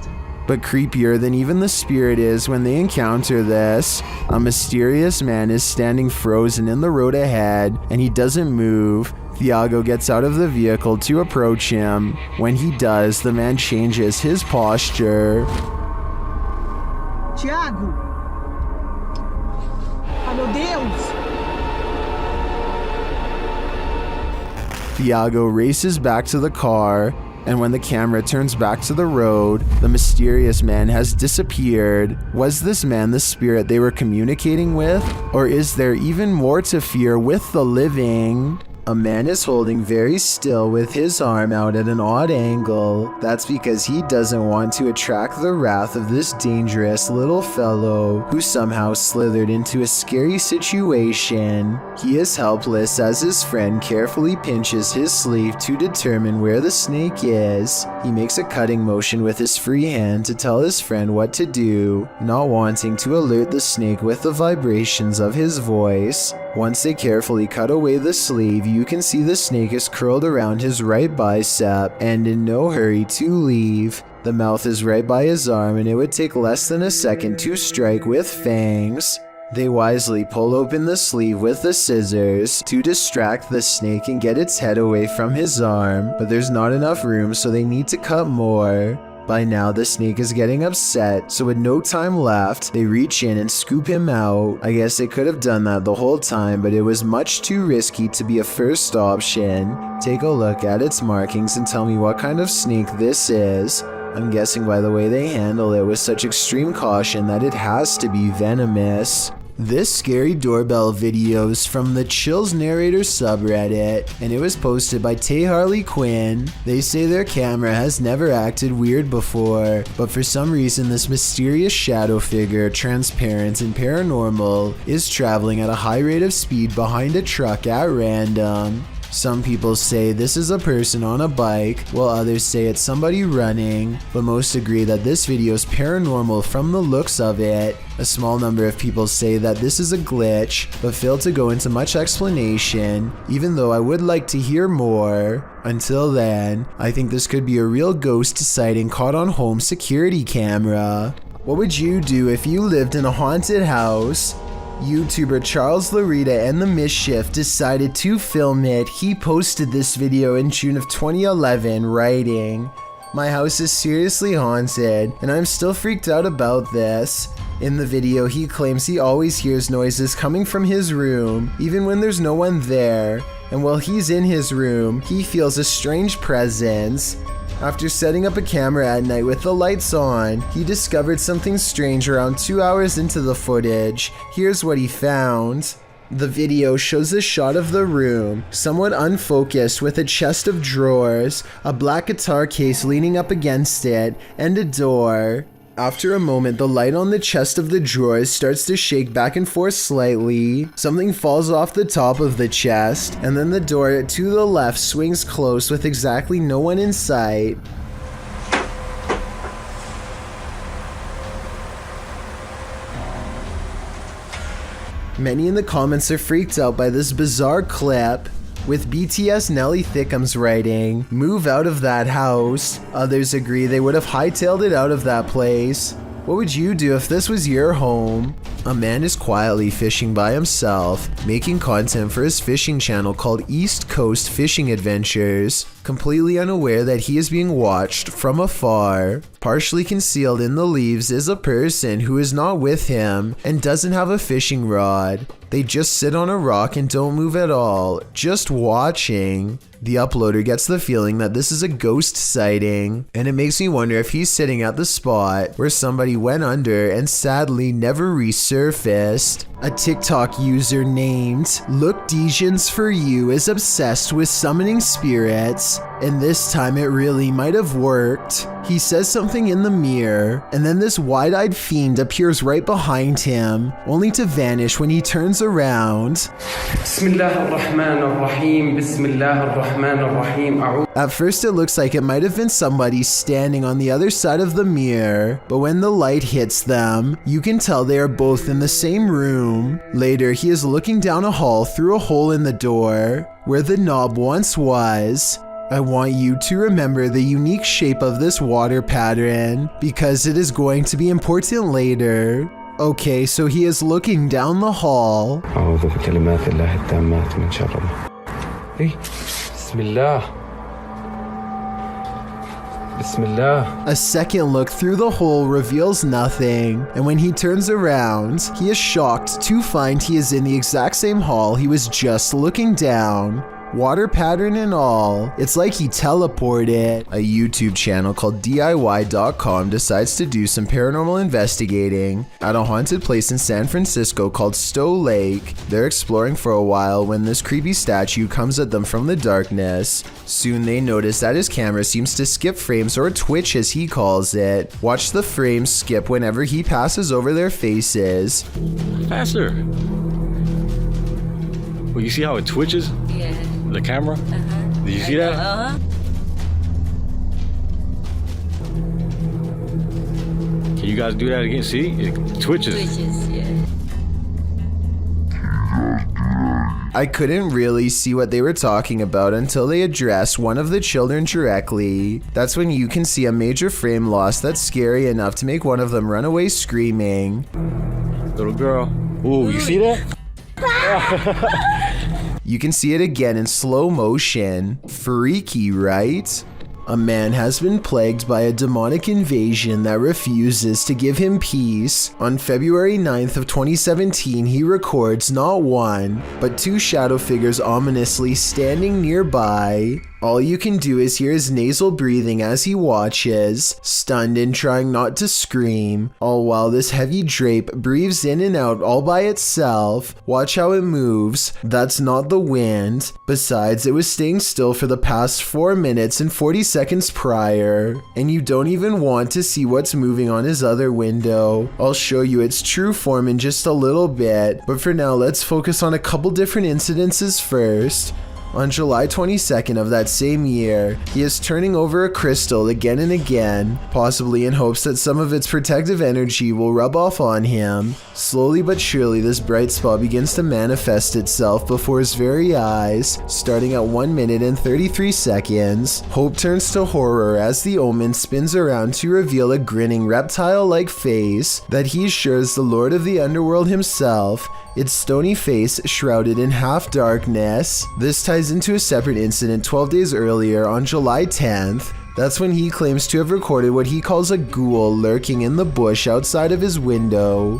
But creepier than even the spirit is when they encounter this, a mysterious man is standing frozen in the road ahead, and he doesn't move. Thiago gets out of the vehicle to approach him. When he does, the man changes his posture. Thiago! Oh, meu Deus! Thiago races back to the car, and when the camera turns back to the road, the mysterious man has disappeared. Was this man the spirit they were communicating with? Or is there even more to fear with the living? A man is holding very still with his arm out at an odd angle. That's because he doesn't want to attract the wrath of this dangerous little fellow who somehow slithered into a scary situation. He is helpless as his friend carefully pinches his sleeve to determine where the snake is. He makes a cutting motion with his free hand to tell his friend what to do, not wanting to alert the snake with the vibrations of his voice. Once they carefully cut away the sleeve, you can see the snake is curled around his right bicep and in no hurry to leave. The mouth is right by his arm, and it would take less than a second to strike with fangs. They wisely pull open the sleeve with the scissors to distract the snake and get its head away from his arm, but there's not enough room, so they need to cut more. By now, the snake is getting upset, so with no time left, they reach in and scoop him out. I guess they could have done that the whole time, but it was much too risky to be a first option. Take a look at its markings and tell me what kind of snake this is. I'm guessing by the way they handle it with such extreme caution that it has to be venomous. This scary doorbell video is from the Chills Narrator subreddit, and it was posted by Tay Harley Quinn. They say their camera has never acted weird before, but for some reason this mysterious shadow figure, transparent and paranormal, is traveling at a high rate of speed behind a truck at random. Some people say this is a person on a bike, while others say it's somebody running, but most agree that this video is paranormal from the looks of it. A small number of people say that this is a glitch, but fail to go into much explanation, even though I would like to hear more. Until then, I think this could be a real ghost sighting caught on home security camera. What would you do if you lived in a haunted house? YouTuber Charles Larita and the Mischief decided to film it. He posted this video in June of 2011, writing, "My house is seriously haunted, and I'm still freaked out about this." In the video, he claims he always hears noises coming from his room, even when there's no one there, and while he's in his room, he feels a strange presence. After setting up a camera at night with the lights on, he discovered something strange around 2 hours into the footage. Here's what he found. The video shows a shot of the room, somewhat unfocused, with a chest of drawers, a black guitar case leaning up against it, and a door. After a moment, the light on the chest of the drawers starts to shake back and forth slightly. Something falls off the top of the chest, and then the door to the left swings close with exactly no one in sight. Many in the comments are freaked out by this bizarre clip, with BTS Nelly Thickums writing, "Move out of that house." Others agree they would have hightailed it out of that place. What would you do if this was your home? A man is quietly fishing by himself, making content for his fishing channel called East Coast Fishing Adventures, completely unaware that he is being watched from afar. Partially concealed in the leaves is a person who is not with him and doesn't have a fishing rod. They just sit on a rock and don't move at all, just watching. The uploader gets the feeling that this is a ghost sighting, and it makes me wonder if he's sitting at the spot where somebody went under and sadly never resurfaced. A TikTok user named Look Desions For You is obsessed with summoning spirits, and this time it really might have worked. He says something in the mirror, and then this wide-eyed fiend appears right behind him, only to vanish when he turns around. At first it looks like it might have been somebody standing on the other side of the mirror, but when the light hits them, you can tell they are both in the same room. Later, he is looking down a hall through a hole in the door, where the knob once was. I want you to remember the unique shape of this water pattern, because it is going to be important later. Okay, so he is looking down the hall. A second look through the hole reveals nothing, and when he turns around, he is shocked to find he is in the exact same hall he was just looking down. Water pattern and all, it's like he teleported. A YouTube channel called DIY.com decides to do some paranormal investigating at a haunted place in San Francisco called Stow Lake. They're exploring for a while when this creepy statue comes at them from the darkness. Soon they notice that his camera seems to skip frames, or twitch as he calls it. Watch the frames skip whenever he passes over their faces. Faster. Well, you see how it twitches? Yeah. The camera? Did you see that? Can you guys do that again? See? It twitches. Twitches, yeah. I couldn't really see what they were talking about until they addressed one of the children directly. That's when you can see a major frame loss that's scary enough to make one of them run away screaming. Little girl. Ooh, you see that? You can see it again in slow motion. Freaky, right? A man has been plagued by a demonic invasion that refuses to give him peace. On February 9th of 2017, he records not one, but two shadow figures ominously standing nearby. All you can do is hear his nasal breathing as he watches, stunned and trying not to scream, all while this heavy drape breathes in and out all by itself. Watch how it moves. That's not the wind. Besides, it was staying still for the past 4 minutes and 40 seconds prior. And you don't even want to see what's moving on his other window. I'll show you its true form in just a little bit, but for now let's focus on a couple different incidences first. On July 22nd of that same year, he is turning over a crystal again and again, possibly in hopes that some of its protective energy will rub off on him. Slowly but surely, this bright spot begins to manifest itself before his very eyes, starting at 1 minute and 33 seconds. Hope turns to horror as the omen spins around to reveal a grinning reptile-like face that he's sure is the Lord of the Underworld himself, its stony face shrouded in half darkness. This ties into a separate incident 12 days earlier on July 10th. That's when he claims to have recorded what he calls a ghoul lurking in the bush outside of his window.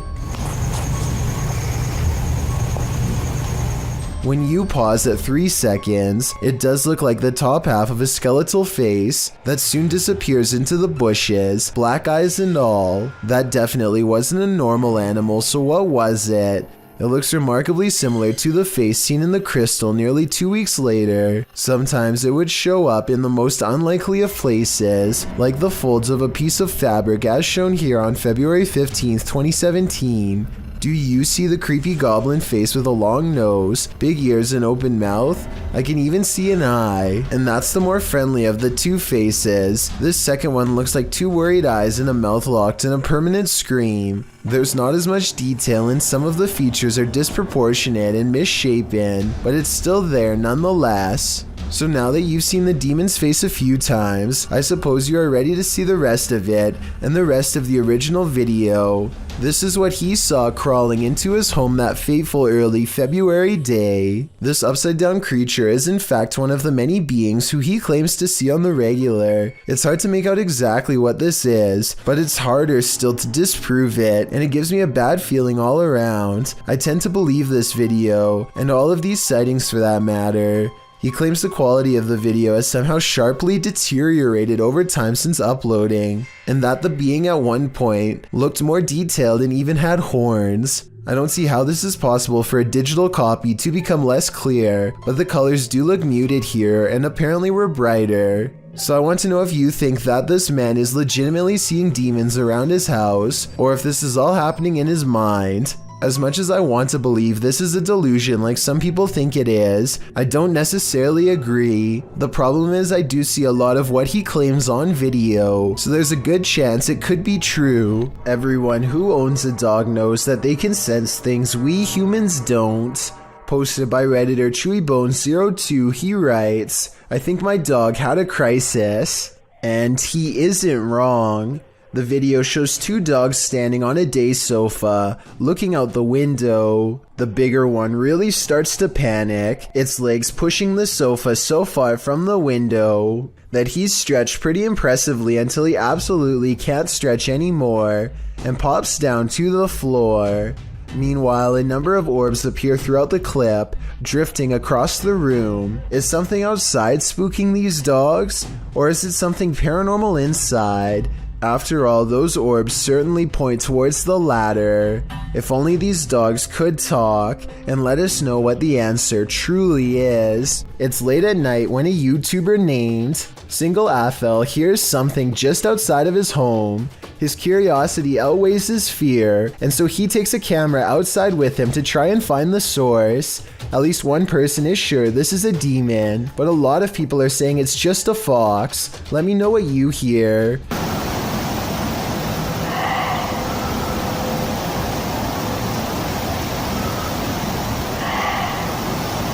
When you pause at 3 seconds, it does look like the top half of a skeletal face that soon disappears into the bushes, black eyes and all. That definitely wasn't a normal animal, so what was it? It looks remarkably similar to the face seen in the crystal nearly 2 weeks later. Sometimes it would show up in the most unlikely of places, like the folds of a piece of fabric as shown here on February 15th, 2017. Do you see the creepy goblin face with a long nose, big ears and open mouth? I can even see an eye, and that's the more friendly of the two faces. This second one looks like two worried eyes and a mouth locked in a permanent scream. There's not as much detail and some of the features are disproportionate and misshapen, but it's still there nonetheless. So now that you've seen the demon's face a few times, I suppose you are ready to see the rest of it and the rest of the original video. This is what he saw crawling into his home that fateful early February day. This upside down creature is in fact one of the many beings who he claims to see on the regular. It's hard to make out exactly what this is, but it's harder still to disprove it, and it gives me a bad feeling all around. I tend to believe this video, and all of these sightings for that matter. He claims the quality of the video has somehow sharply deteriorated over time since uploading, and that the being at one point looked more detailed and even had horns. I don't see how this is possible for a digital copy to become less clear, but the colors do look muted here and apparently were brighter. So I want to know if you think that this man is legitimately seeing demons around his house, or if this is all happening in his mind. As much as I want to believe this is a delusion like some people think it is, I don't necessarily agree. The problem is I do see a lot of what he claims on video, so there's a good chance it could be true. Everyone who owns a dog knows that they can sense things we humans don't. Posted by Redditor ChewyBone02, he writes, "I think my dog had a crisis." And he isn't wrong. The video shows two dogs standing on a day sofa, looking out the window. The bigger one really starts to panic, its legs pushing the sofa so far from the window that he's stretched pretty impressively until he absolutely can't stretch anymore and pops down to the floor. Meanwhile, a number of orbs appear throughout the clip, drifting across the room. Is something outside spooking these dogs? Or is it something paranormal inside? After all, those orbs certainly point towards the latter. If only these dogs could talk and let us know what the answer truly is. It's late at night when a YouTuber named Single Athel hears something just outside of his home. His curiosity outweighs his fear, and so he takes a camera outside with him to try and find the source. At least one person is sure this is a demon, but a lot of people are saying it's just a fox. Let me know what you hear.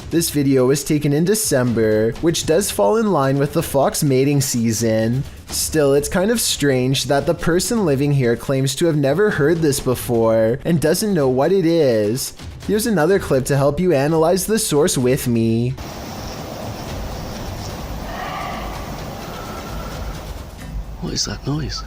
This video was taken in December, which does fall in line with the fox mating season. Still, it's kind of strange that the person living here claims to have never heard this before and doesn't know what it is. Here's another clip to help you analyze the source with me. What is that noise?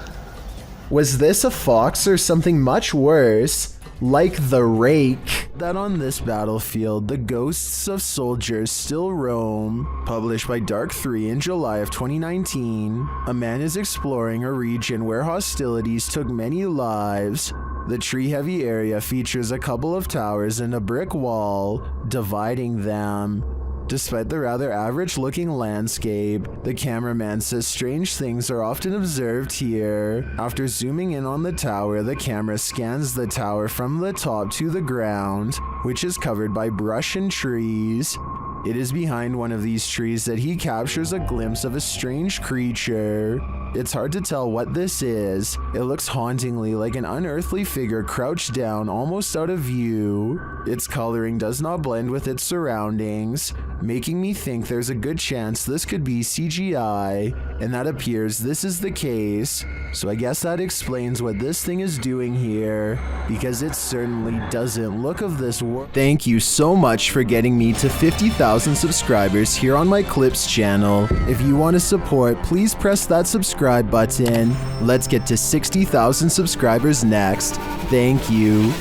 Was this a fox or something much worse? Like the rake? That on this battlefield, the ghosts of soldiers still roam. Published by Dark 3 in July of 2019, a man is exploring a region where hostilities took many lives. The tree-heavy area features a couple of towers and a brick wall dividing them. Despite the rather average-looking landscape, the cameraman says strange things are often observed here. After zooming in on the tower, the camera scans the tower from the top to the ground, which is covered by brush and trees. It is behind one of these trees that he captures a glimpse of a strange creature. It's hard to tell what this is. It looks hauntingly like an unearthly figure crouched down, almost out of view. Its coloring does not blend with its surroundings, making me think there's a good chance this could be CGI, and that appears this is the case. So I guess that explains what this thing is doing here, because it certainly doesn't look of this world. Thank you so much for getting me to 50,000 subscribers here on my Clips channel. If you want to support, please press that subscribe button. Let's get to 60,000 subscribers next. Thank you.